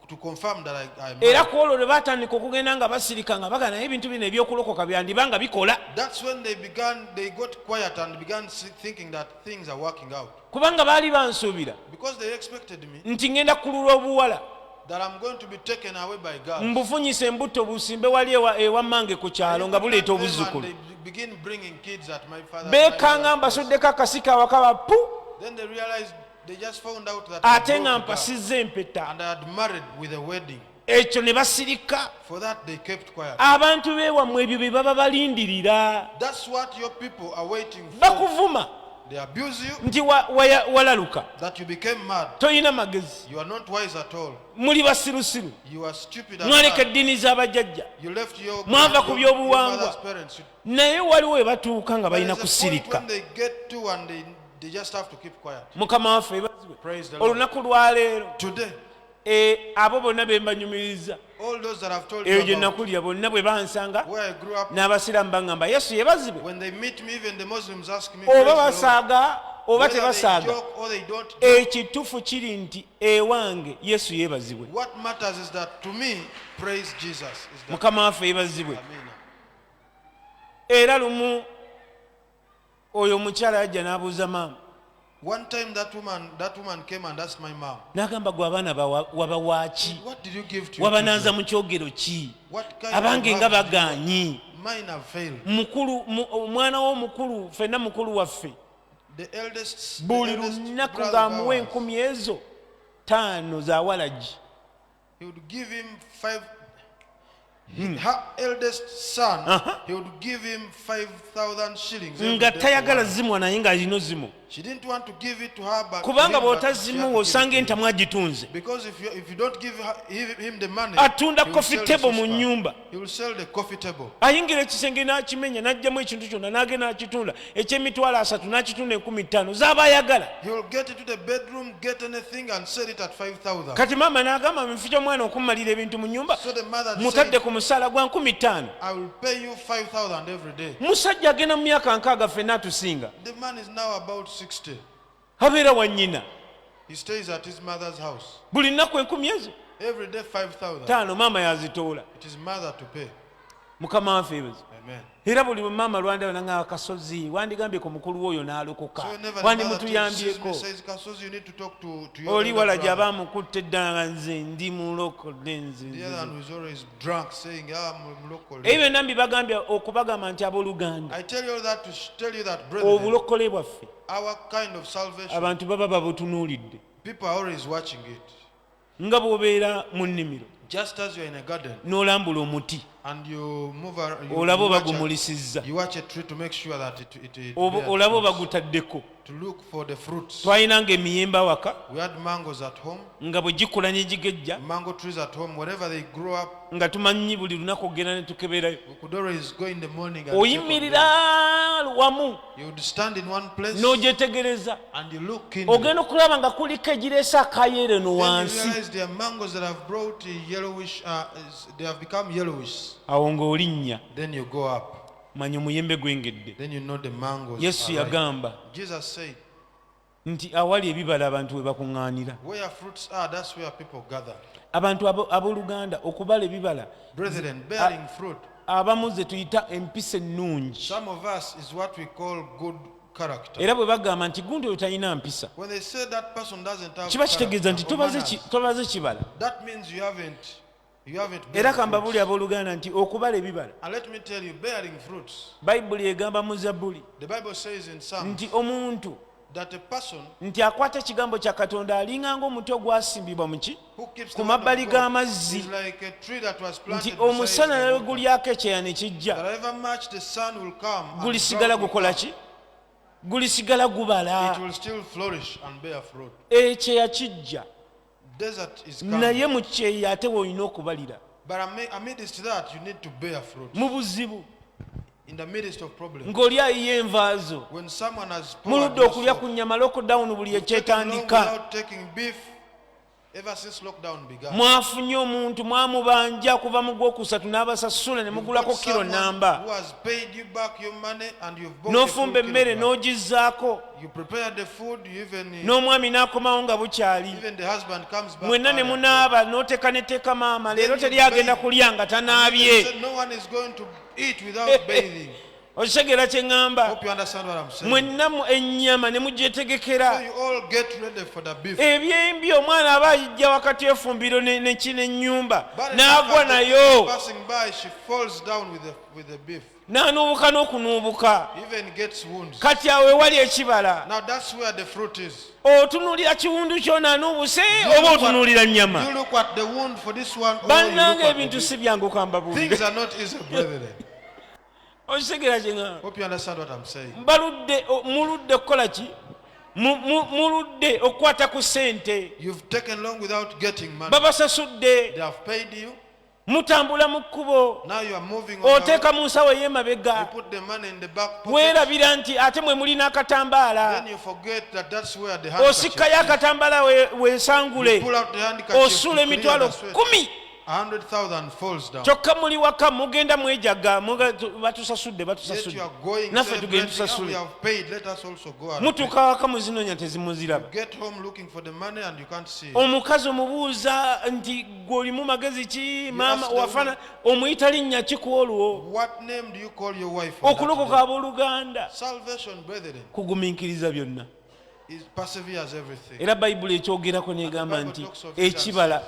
to confirm that I'm era married. ku olwo lwe baatandika okugenda nga basirika nga bagana naye ebintu bino ebyokulokoka byandiba nga bikola, That's when they got quiet and began thinking that things are working out. kubanga baali bansuubira Because they expected me nti ngenda kululwa obuwala that I'm going to be taken away by girls. mbufunyise embuto busimbe wali ewa mmange ku kyalo nga buleeta obuzzukulu. They begin bringing kids at my father's beekanga mbasuddeko akasika awaka bappu, Then they realized they just found out that ate I nga broke the girl mpasizza empeta. and I had married with a wedding. Ekyo ne basirika. For that they kept quiet. Abantu beewammwe ebyo bye baba balindirira, That's what your people are waiting for. bakuvuma They abuse you, nti walaluka, that you became mad. toyina magezi, You are not wise at all. muli basirusiru, You are stupid at mwaleka heart. eddiini z'abajjajja, You left your mwava ku your byobuwangwa. mother's parents. Naye waliwo we batuuka nga There balina is a point kusirika. when they get to and they just have to keep quiet. Mukama waffe ebazibwe. Praise the Lord. Olunaku lwa leero Today, abo bonna be mbanyumiriza, all those that I've told eyo you gye about, nakulira bonna bwe bansanga where I grew up, n'abasiraamu baŋŋamba Yesu yebazibwe, when they meet me, even the Muslims ask me, oba praise the Lord. basaaga oba Whether they tebasaaga. joke or they don't joke, Ekituufu kiri nti ewange Yesu yeebazibwe. what matters is that to me, praise Jesus. Is that Mukama waffe yeebazibwe. Amen. Era lumu oyo omukyala yajja n'abuuza maama, One time that woman came and asked my mom, n'agamba gwe abaana waba waaki, what did you give to your wabanaaza children? mu kyogero ki, What kind abange of nga love did you bagaanyi. have? Mine have failed. Omwana w'omukulu, ffenna mukulu waffe, The eldest buli lunaku brother of ng'amuwa ours, 10 ezo 5 za walagi. he would give him 5. Her eldest son, he would give him 5,000 shillings. every Nga day tayagala for one. zimwa naye ng'alina zimu. She didn't want to give it to her, but to Kubanga him, but she had to bw'otazimuwa give it osanga to him. entamu agitunze. Because if you don't give him the money, Atunda he will coffee sell the table mu saucepan. nnyumba. He will sell the coffee table. Ayingira ekisenge n'akimenya n'aggyamu ekintu kyonna n'agenda n'akitunda eky'emitwalo 3 n'akitunda 15,000 z'aba ayagala. He will get into the bedroom, get anything, and sell it at 5,000. Kati maama n'agamba mufite omwana okummalira ebintu mu nnyumba So the mother mutadde said, ku musaala gwa 15,000. I will pay you 5,000 every day. Musajja agenda mu myaka 6 ffenna atusinga, The man is now about 60. abeera wa nnyina He stays at his mother's house. buli nnaku 10,000 ezo Every day 5,000. 5 maama yazitoola. It is mother to pay. Mukama waffe ebezo. Amen. Era buli maama lwandaba nanga akasozi wandigambye ku mukulu w'oyo n'alokoka, So whenever the wandi mother sees me, mutuyambyeko, says, Kasozi, you need to talk to your oli elder wala brother. gy'abaamukutte eddala nga nze ndi mulokole nze. The other one who is always drunk, saying, I'm local. Ebyo byonna mbibagambye okubagamba nti abooluganda, I tell you that to tell you that, brethren, obulokole bwaffe our kind of salvation, abantu baba babutunuulidde. people are always watching it. Nga bw'obeera mu nnimiro Just as you're in a garden n'olambula omuti, and you move around, olaba obagumulisizza, you watch a tree to make sure that it olaba bears obagutaddeko. to look for the fruits. Twalinanga emiyembe awaka We had mangoes at home, nga bwe gikula ne gigejja, mango trees at home. Wherever they grow up, nga tumanyi buli lunaku ogenda ne tukeberayo. we could always go in the morning and check on Oyimirira them. wamu You would stand in one place n'ogyetegereza, and you look in. ogenda okulaba nga kuliko egireese akayeere no Then you wansi. realize there are mangoes that have brought yellowish, they have become yellowish. Awo ng'olinnya, Then you go up. manya omuyembe gwengedde. Then you know the mangoes. Yesu are ripe. yagamba Jesus said, nti awali ebibala abantu we bakuŋŋaanira. where fruits are, that's where people gather. Abantu abooluganda okubala ebibala Brethren, bearing fruit. abamu ze tuyita empisa ennungi, Some of us is what we call good character. era bwe bagamba nti gundi oyo talina mpisa, When they say that person doesn't have kiba kitegeeza nti character or tobaze manners, kibala. that means you haven't Era bearing kamba buli fruits. abooluganda nti okubala ebibala, And let me tell you, bearing fruits. bayibuli egamba mu Zabbuli The Bible says in Psalms nti omuntu that a person nti akwata ekigambo kya Katonda alinga ng'omuti ogwasimbibwa mu ki, who keeps ku the word of mabbali God g'amazzi, is like a tree that was nti planted omusana beside ne the bwe water. gulyako ekyeya ne kijja, That however much the sun will come and gulisigala drought will gukola come, ki, gulisigala gubala. it will still flourish and bear fruit. Ekyeya kijja, Desert is coming. naye mu kyeya ate weolina okubalira. But amidst that, you need to bear fruit. Mu buzibu In the midst of problems. ng'oli ayiye envaazo, When someone has muludde poured okulya ku yourself, nnyama lockdown buli you've taken long ekyetandika, without taking beef, Ever since lockdown began, mwafunye omuntu mwamubanja kuva mu Gwokusatu n'abasasula ne mugulako kilo namba, who has paid you back your money and you've bought n'ofumba emmere n'ogizzaako, you prepare the food, you n'omwami n'akomawo nga bukyali, even the husband comes back, mwenna ne munaaba n'oteeka neteeka maama leero teri agenda kulya nga tanaabye. no one is going to eat without bathing. Okitegeera kye ŋŋamba? Hope you understand what I'm saying. Mwenna ennyama ne mugyetegekera. So you all get ready for the beef. Ebyembi omwana aba ayijja wakati efumbiro n'ennyumba n'agwa nayo, Passing by, she falls down with the beef. n'anuubuka n'okunuubuka. Even gets wounds. Kati awo ewali ekibala, Now that's where the fruit is. otunuulira kiwundu ky'onaanuubuse oba otunuulira nnyama? You look at the wound for this one, or you Bannange look at ebintu the si beef. byangu kambabuulire. Things are not easy, brethren. Okitegeera kye ŋŋamba? Hope you understand what I'm saying. Muludde okukola ki? Muludde okukwata ku ssente. You've taken long without getting money. Babasasudde, They have paid you. mutambula mu kkubo, Now you are moving on. oteeka mu nsawo You ey'emabega, put the money in the back pocket. weerabira nti ate mwe mulina akatambaala, Then you forget that that's where the handkerchief osikkayo is. akatambaala weesangule, You pull out the handkerchief osula to clear emitwalo the sweat. 10. 100,000 falls down. Kyokka muli waka mugenda mwejaga, batusasudde Yet you are going naffe tugende celebrating, "Oh, we tusasule. have paid, let us also go and pay." Mutuuka waka muzinoonya tezimuziraba. Get home looking for the money and you can't see it. Omukazi omubuuza nti gw'olimu magezi ki maama ask the wafana, omuyita linnya ki ku olwo? What name do you call your wife on that Okulokoka day? abooluganda Salvation, brethren, kugumiikiriza byonna. perseveres everything. Era bayibuli ekyogerako negamba nti ekibala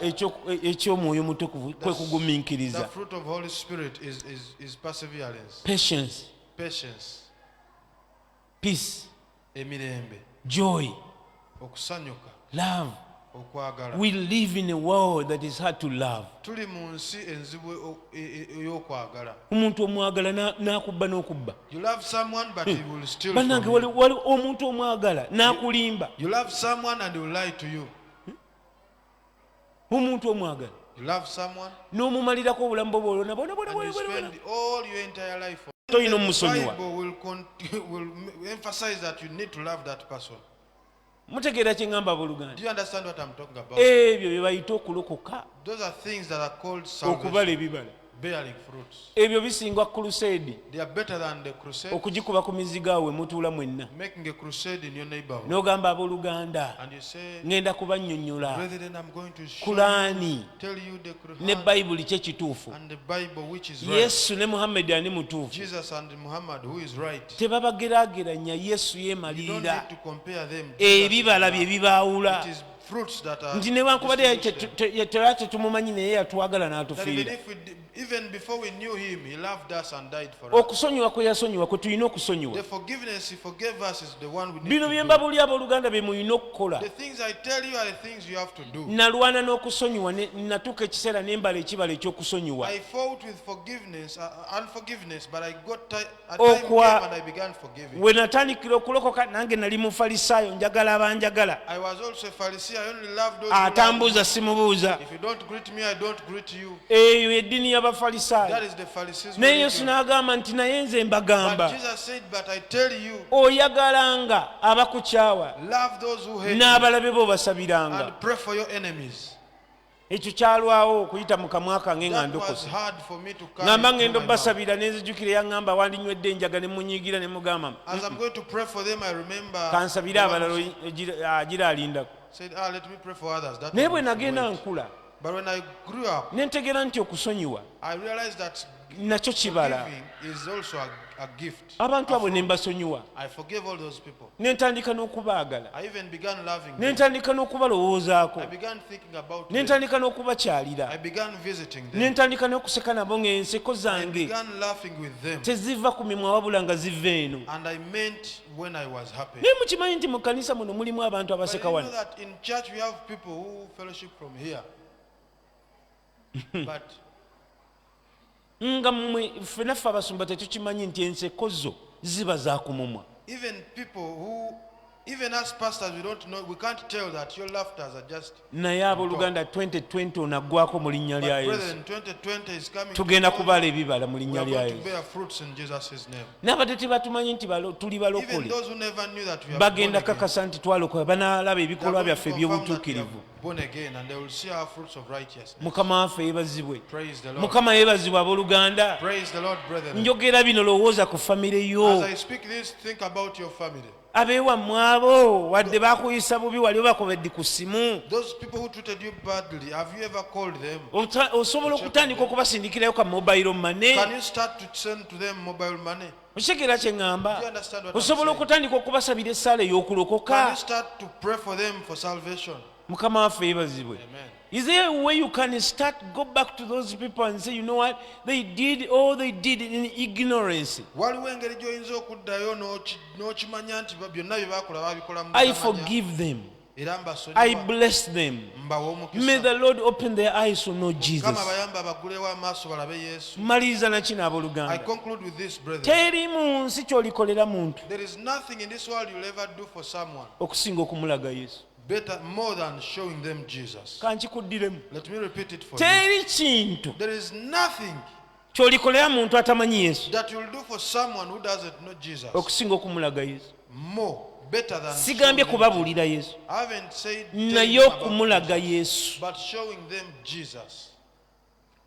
eky'omwoyo mutukuvu kwe The kugumiikiriza. fruit of Holy Spirit is perseverance, Patience, patience, peace, emirembe, joy, okusanyuka, love. okwagala. We live in a world that is hard to love. Tuli mu nsi enzibu ey'okwagala. Omuntu omwagala n'akubba n'okubba. You love someone but he will steal Bannange from you. wali omuntu omwagala n'akulimba. You love someone and he will lie to you. Omuntu omwagala You love someone n'omumalirako obulamu bwo bwolona bona and you spend all your entire life on. toyina The omusonyiwa. Bible will emphasize that you need to love that person. Mutegeera kye ŋŋamba abooluganda? Do you understand what I'm talking about? Ebyo bye bayita okulokoka, Those are things that are called okubala salvation, ebibala. bearing fruits. Ebyo bisingwa crusade, They are better than the crusade. okugikuba ku mizigo awe mutuula mwenna. Making a crusade in your neighborhood. N'ogamba abooluganda, And you say, ŋŋenda kubannyonnyola brethren, I'm going to show Kulaani you, tell you the ne Quran Bayibuli kye kituufu. and the Bible which is right. Yesu ne Muhammad ani mutuufu. Jesus and Muhammad who is right. Tebabageraageranya, Yesu You don't yeemalirira. need to compare them. Jesus is Ebibala bye right. bibaawula. It is fruits that are Nti newankubadde distinguished. tera tetumumanyi naye yatwagala That n'atufiira. even before we knew him, he loved us and died for us. Okusonyiwa kwe yasonyiwa kwe tulina okusonyiwa. The forgiveness he forgave us is the one we need Bino bye to do. mbabuli abooluganda bye mulina okukola. The things I tell you are the things you have to do. Nalwana n'okusonyiwa, natuuka ekiseera ne mbala ekibala eky'okusonyiwa. I fought with unforgiveness, but a time Okwa- came and I began forgiving. We natandikira okulokoka nange nali mufalisaayo, njagala abanjagala. I was also a Pharisee. I only loved those who loved Atambuuza simubuuza. me. If you don't greet me, I don't greet you. Eyo eddiini That y'Abafalisaayo. is the Pharisees' Naye Yesu religion. n'agamba nti naye nze But mbagamba, Jesus said, but I tell you, oyagalanga abakukyawa love those who hate you n'abalabe bo basabiranga. and pray for your enemies. Ekyo kyalwawo okuyita mu kamwa kange nga That was ndokose. hard for me to come Ngamba into ngenda my mouth. obbasabira ne nzijukira yaŋŋamba wandinywedde enjaga ne munyiigira ne mugamba As I'm going to pray for them, I remember kansabire the one abalala who giraalindako. said, let me pray for others. That Naye one bwe should nagenda wait. nkula But when I grew up, ne ntegeera nti okusonyiwa I realized that nakyo kibala. giving is also a gift. Abantu abo ne mbasonyiwa, I forgave all those people. ne ntandika n'okubaagala, I even began loving ne them. ntandika n'okubalowoozaako, I began thinking about ne them. ntandika n'okubakyalira, I began visiting ne them. ntandika n'okuseka nabo ng'enseko I zange began laughing with them. teziva ku mimwa wabula nga ziva eno. And I meant when I was happy. Naye mukimanyi nti mu kkanisa muno mulimu abantu But abaseka you know wano. that in church we have people who fellowship from here. But Nga mmwe ffe naffe abasumba tetukimanyi nti enseko zo ziba za ku mumwa. even people who Even as pastors, we don't know, we can't tell that your laughters are just. naye abooluganda 2020 onaggwako mu linnya lya But yesu brethren, 2020 is coming. tugenda kubala ebibala mu We linnya are lya going to yesu bear fruits in Jesus' name. n'abadde tebatumanyi nti tuli Even balokole those who never knew that we are bagenda kakasa nti twalokola banaalaba ebikolwa byaffe eby'obutuukirivu born again, and they will see our fruits of righteousness. mukama waffe yeebazibwe Praise the Lord. mukama yeebazibwe abooluganda Praise the Lord, brethren. njogera bino lowooza ku famire As yo I speak this, think about your family. abeewammwe abo wadde bakuyisa bubi wali obakobedde ku ssimu Those people who treated you badly, have you ever called them? osobola okutandika okubasindikirayo ka mobile money Can you start to send to them mobile money? okitegera kye Do ŋŋamba you understand what I'm osobola saying? okutandika okubasabira essaala Can ey'okulokoka you start to pray for them for salvation? mukama waffe yeebazibwe Amen. is there a way you can start go back to those people and say you know what they did all they did in ignorance Waliwo engeri gy'oyinza okuddayo n'okimanya nti byonna bye baakola baabikola mu I butamanya, forgive them era I mbasonyiwa, bless them mbawa may omukisa. the Lord open their eyes to know Jesus Mukama bayamba abagulewo amaaso balabe Yesu. maliriza nakino I abooluganda conclude with this, brethren. teri mu nsi ky'olikolera muntu There is nothing in this world you'll ever do for someone okusinga okumulaga yesu better, more than showing them Jesus. kankikuddiremu Let me repeat it for you. teri kintu There is nothing ky'olikolera muntu atamanyi yesu that you'll do for someone who doesn't know Jesus okusinga okumulaga yesu more, better than showing sigambye them. kubabuulira yesu I haven't said naye telling them about okumulaga Jesus, yesu but showing them Jesus.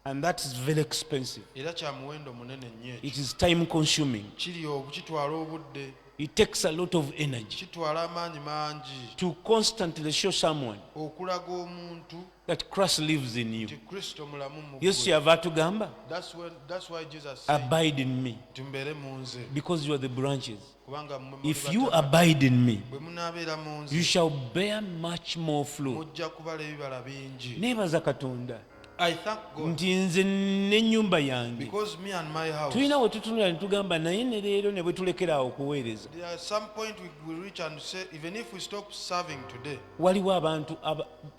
and that is very expensive Era kya muwendo munene nnyo ekyo. it is time consuming Kitwala obudde, it takes a lot of energy kitwala amaanyi mangi to constantly show someone okulaga omuntu that Christ lives in you nti Kristo mulamu mu yesu ggwe. yava atugamba That's why Jesus said, abide in me tumbeere mu nze, because you are the branches kubanga mmwe muli if you bataka. abide in me Bwe munaabeera mu you nze, shall bear much more fruit mujja kubala ebibala bingi. neebaza katonda I thank God nti nze n'ennyumba yange because me and my house, tulina we tutunula ne tugamba naye ne leero ne bwe tulekera awo okuweereza there are some point we reach and say, even if we stop serving today, waliwo abantu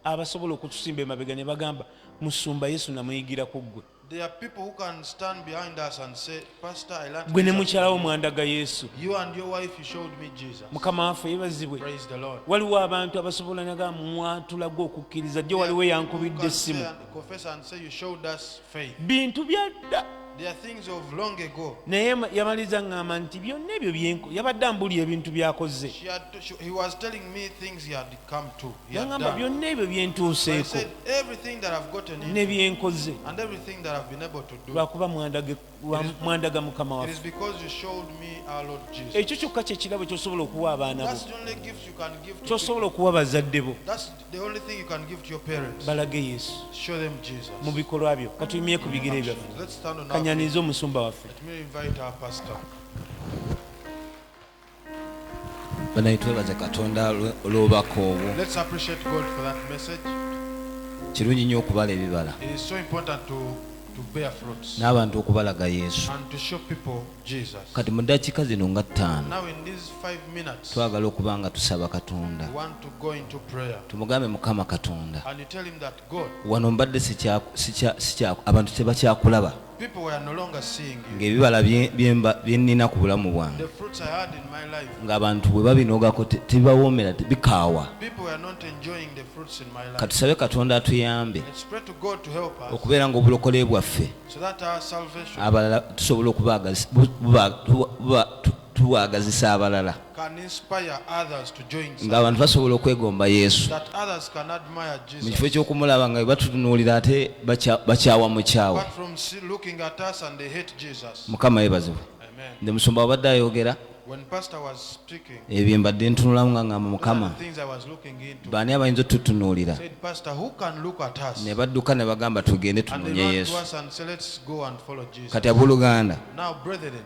abasobola okutusimba emabega ne bagamba musumba yesu namuyigira ku ggwe there are people who can stand behind us and say, Pastor, I learned gwe ne Jesus mukyalawo from you. mwandaga yesu You and your wife, you showed me Jesus. mukama waffe yeebazibwe Praise the Lord. waliwo abantu abasobola naga mwatulaga okukkiriza jjo waliwo yankubidde essimu Confess and say you showed us faith. bintu byadda They are things of long ago. naye yamaliriza ŋŋamba nti byonna ebyo yabadde ambulira ebintu byakoze He was telling me things he had come to. He had yaŋŋamba done. byonna ebyo So I byentuuseeko said, everything that I've gotten ne in byenkoze and everything that I've been able to do, lwakuba mwandaga mukama it is waffe because you showed me our Lord Jesus. ekyo kyokka kyekirabo kyosobola okuwa abaana bo That's the only gift you can give to kyosobola people. okuwa bazadde bo That's the only thing you can give to your parents. balage yesu Show them Jesus. mu bikolwa byo katuyimye ku bigere byaffe Let's stand on our feet. kanyanize omusumba waffe Let me invite our pastor. banaye twebaze katonda olw'obubaka obwo Let's appreciate God for that message. kirungi nnyo okubala ebibala It is so important to bear fruits n'abantu okubalaga yesu and to show people Jesus. kati mu ddakiika zino nga ttaano Now in these 5 minutes, twagala okuba nga tusaba katonda we want to go into prayer. tumugambe mukama katonda And you tell him that God, wano mbadde abantu tebakyakulaba people were no longer seeing you. ng'ebibala bye nnina ku bulamu bwange The fruits I had in my life, ng'abantu bwe babinogako tebibawoomera bikaawa people were not enjoying the fruits in my life. katusabe katonda atuyambe Let's pray to God to help us okubeera ng'obulokole bwaffe so that our salvation abalala tusobola tubwagazisa abalala can inspire others to join ng'abantu basobola okwegomba yesu that others can admire mu kifo Jesus. ekyokumulaba nga batutunuulira ate bakyawa mukyawe Apart from looking at us and they hate Jesus. mukama yeebazibwe Amen. nze musumba wabadde ayogera When Pastor was speaking, ebyo mbadde ntunulamu nga ngamba one mukama of the things I was looking into, baani abayinza otutunuulira said, Pastor, who can look at us? ne badduka ne bagamba tugende And tunoonye they run yesu to us and say, let's go and follow Jesus. kati abooluganda Now, brethren,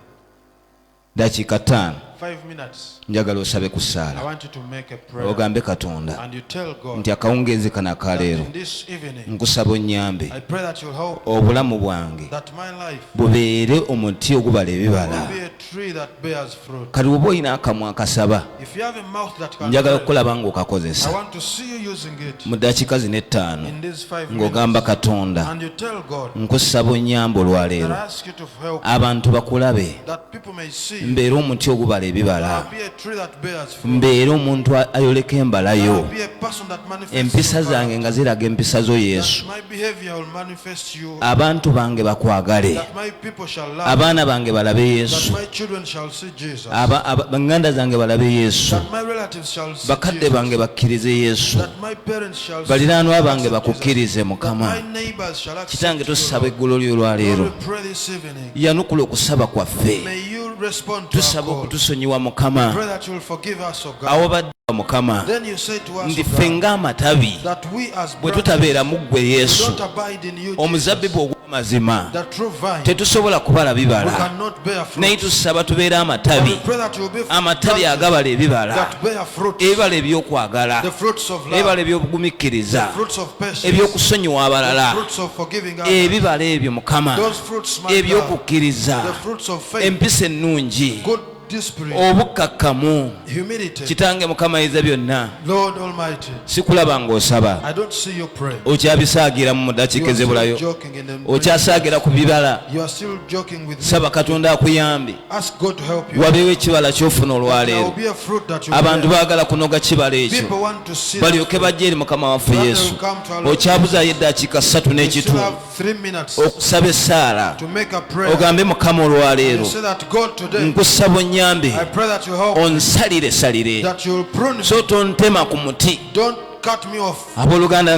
dakiika 5 5 minutes. njagala osabe ku I ssaala want you to make a prayer. ogambe katonda And you tell God nti akawungeezi kano that akaleero in this evening, nkusaba onnyambe I pray that you'll help obulamu bwange that my life bubeere omuti ogubala ebibala will be a tree that bears fruit. kati bw'oba olina akamwa akasaba If you have a mouth that can njagala pray, okukulaba I ng'okakozesa want to see you using it mu ddakiika zino 5 in these 5 ng'ogamba minutes. katonda And you tell God nkusaba onnyambe that I olwaleero ask you to help abantu bakulabe that people may see mbeere omuti ogubala akyawala ebibala I'll be a tree that bears fruit. mbeera omuntu ayoleka embala I'll yo be a person that manifests empisa your zange nga ziraga empisa zo yesu that my behavior will manifest you. abantu bange bakwagale That my people shall love. abaana bange balabe That yesu my children shall see Jesus. banganda zange balabe yesu That my relatives shall see bakadde Jesus. bange bakkirize yesu That my parents shall see baliraanwa bange Jesus. bakukkirize That mukama my neighbors shall accept kitange you, tusaba Lord. eggulu lyo Lord, olwaleero we pray this evening. yanukula okusaba kwaffe May you respond to our tusaba call. okutusonyiwa mukama Pray that you will forgive us, O God. awo badde mukama Then you say to us, ndi O ffe God, ng'amatabi that we as bwe branches tutabeera mu ggwe yesu don't abide in you, omuzabbibu Jesus. ogw'amazima The true vine. tetusobola kubala We bibala cannot bear naye fruit. tusaba tubeere But amatabi we pray that you will be amatabi branches agabala ebibala that bear fruit. ebibala ebyokwagala The fruits of ebibala love. ebyobugumikkiriza The fruits of patience. ebyokusonyiwa The abalala fruits of forgiving others. ebibala ebyo mukama Those fruits, my God. ebyokukkiriza The fruits of faith. empisa ennungi Good discipline. obukkakkamu Humility. kitange mukama ayinza byonna Lord Almighty. sikulaba ng'osaba I don't see you pray. okyabisaagira mu You dakiika are still ezebulayo joking in them. okyasaagira ku bibala You are still joking with me. saba katonda akuyambe Ask God to help you. wabeewo ekibala ky'ofuna There will olwaleero be a fruit that you abantu bear. baagala kunoga kibala ekyo People want to see that balyoke fruit. bajje eri mukama waffe That they yesu will come to our Lord okyabuzaayo eddakiika 3 You still n'ekitundu have 3 minutes okusaba essaala to make a prayer. ogambe mukama You olwaleero say that God today, nkusaba onnyambe I pray that you help, onsalire salire that you will prune me. so tontema ku muti Don't cut me off. abooluganda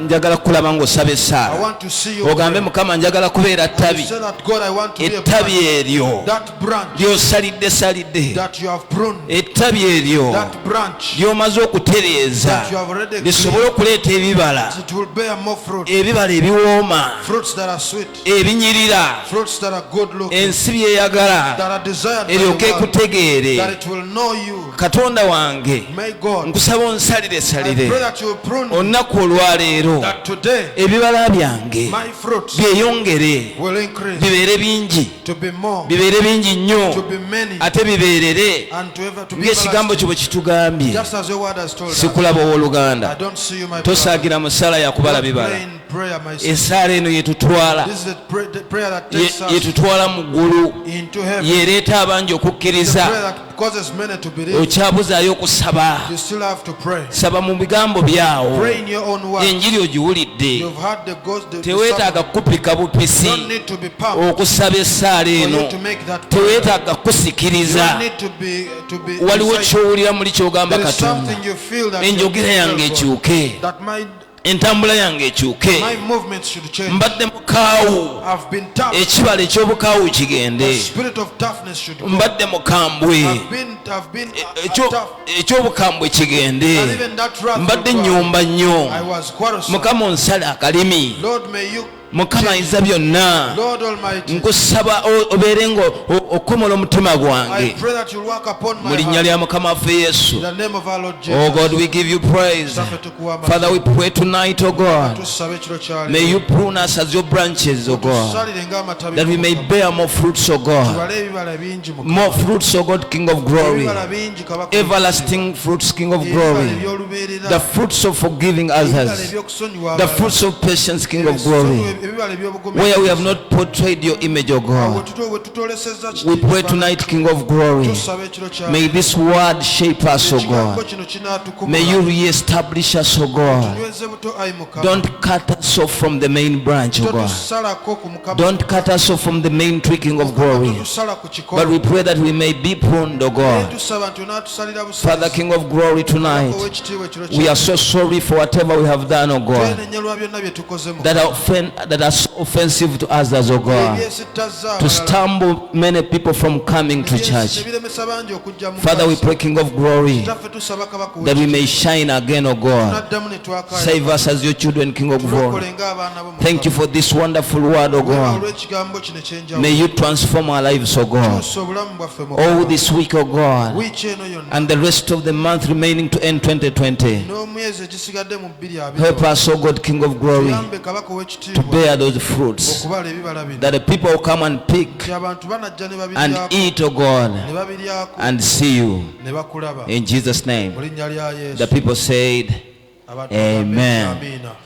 njagala kukulaba ng'osaba I essaala want to see you ogambe pray. mukama njagala kubeera And you ttabi say that God, I want to be a ettabi branch. eryo That branch lyosalidde salidde that you have pruned. ettabi eryo That branch ly'omaze okutereeza that you have already lisobole okuleeta ebibala it will bear more fruit. ebibala ebiwooma Fruits that are sweet. ebinyirira Fruits that are good looking. ensi byeyagala That are desired by eryoke the world. ekutegeere That it will know you. katonda wange May God. nkusaba onsalire I salire pray that you will prune me. olunaku olwaleero That today ebibala byange my fruits byeyongere will increase. bibeere bingi To be more. bibeere bingi To nnyo be many. ate bibeerere And to ever to be ng'ekigambo kyo everlasting. bwe kitugambye Just as your word has told us. sikulaba I owooluganda don't see you, my brother. tosaagira mu ssaala yakubala Don't bibala pray in prayer, my sister. essaala eno yetutwala This is the prayer that takes us yetutwala mu ggulu into heaven. yereeta abangi The okukkiriza prayer that causes many to believe. okyabuzaayo okusaba You still have to pray. saba mu bigambo byawo Pray in your own words. enjiri ogiwulidde You've heard the ghost. The teweetaaga sermon. kupika bupisi You don't need to be pumped okusaba essaala for you eno to make that prayer. teweetaaga You kusikiriza don't need to be waliwo inside. kyowulira muli kyogamba There is katonda something you feel that enjogera yange ekyuke that entambula yange ekyuke my movements should change. mbadde mukaawu I've been tough. ekibala eky'obukaawu The kigende spirit of toughness should go. mbadde mukambwe I've been tough. eky'obukambwe kigende And even that wrath mbadde will go. nnyumba nnyo I was quarrelsome. mukama onsala akalimi Lord, may you, mukama ayinza byonna Lord Almighty, nkusaba obeere nga okomola omutima I gwange pray that you'll work upon mu my linnya heart. lya mukama waffe yesu In the name of our Lord oh Jesus. god we give you praise father we pray tonight oh god Tusabe ekiro kya may leero. you prune us as your branches oh god Tusalire ng'amatabi that we may bear more fruits oh god tubale ebibala bingi Mukama. more fruits oh god king of glory Ebibala bingi Kabaka everlasting fruits king of w'ekitiibwa. glory Ebibala eby'olubeerera. the fruits of forgiving Ebibala others ebyokusonyiwa the abalala. fruits of patience king of Ebisonyiwa- glory ebibala eby'obugomesi. where we have not portrayed your image oh god We tutolesezza we kitiibwa. pray tonight king of glory Tusaba ekiro kya may this word shape us oh ekigambo god kino kinaatukuma. may you re-establish us oh god Tunyweze buto ayi Mukama. don't cut us off from the main branch oh god Totusalako ku Mukama. don't cut us off from the main tree king of glory Totusala ku kikomo. but we pray that we may be pruned oh god Tusaba nti onaatusalira busazi. father king of glory tonight Ow'ekitiibwa ekiro we kya are so sorry for whatever we have done oh god twenenya lwa byonna bye tukoze Mukama. that are so offensive to others oh god Ebyesittaza to abalala. stumble many people from coming to church Ebiremesa bangi okujja mu father we kanisa. pray king of glory Kitaffe tusaba Kabaka that we w'ekitiibwa. may shine again oh god Tunaddamu ne twakaayana. save us as your children king of glory Tulokole ng'abaana bo Mukama. thank you for this wonderful word oh Weebale god olw'ekigambo kino ekyenjawulo. may you transform our lives oh god Kyusa obulamu bwaffe all Mukama. this week oh god Wiiki eno yonna and the rest of the month remaining to end 2020 n'omwezi egisigadde mu 2 help us oh god king of glory tuyambe Kabaka to w'ekitiibwa bear those fruits okubala ebibala bino. that the people will come and pick Nti abantu banajja ne and babiryako eat oh god ne babiryako and see you ne bakulaba in Jesus name mu linnya lya Yesu. the people said Abantu Amen. bagambe, Amiina.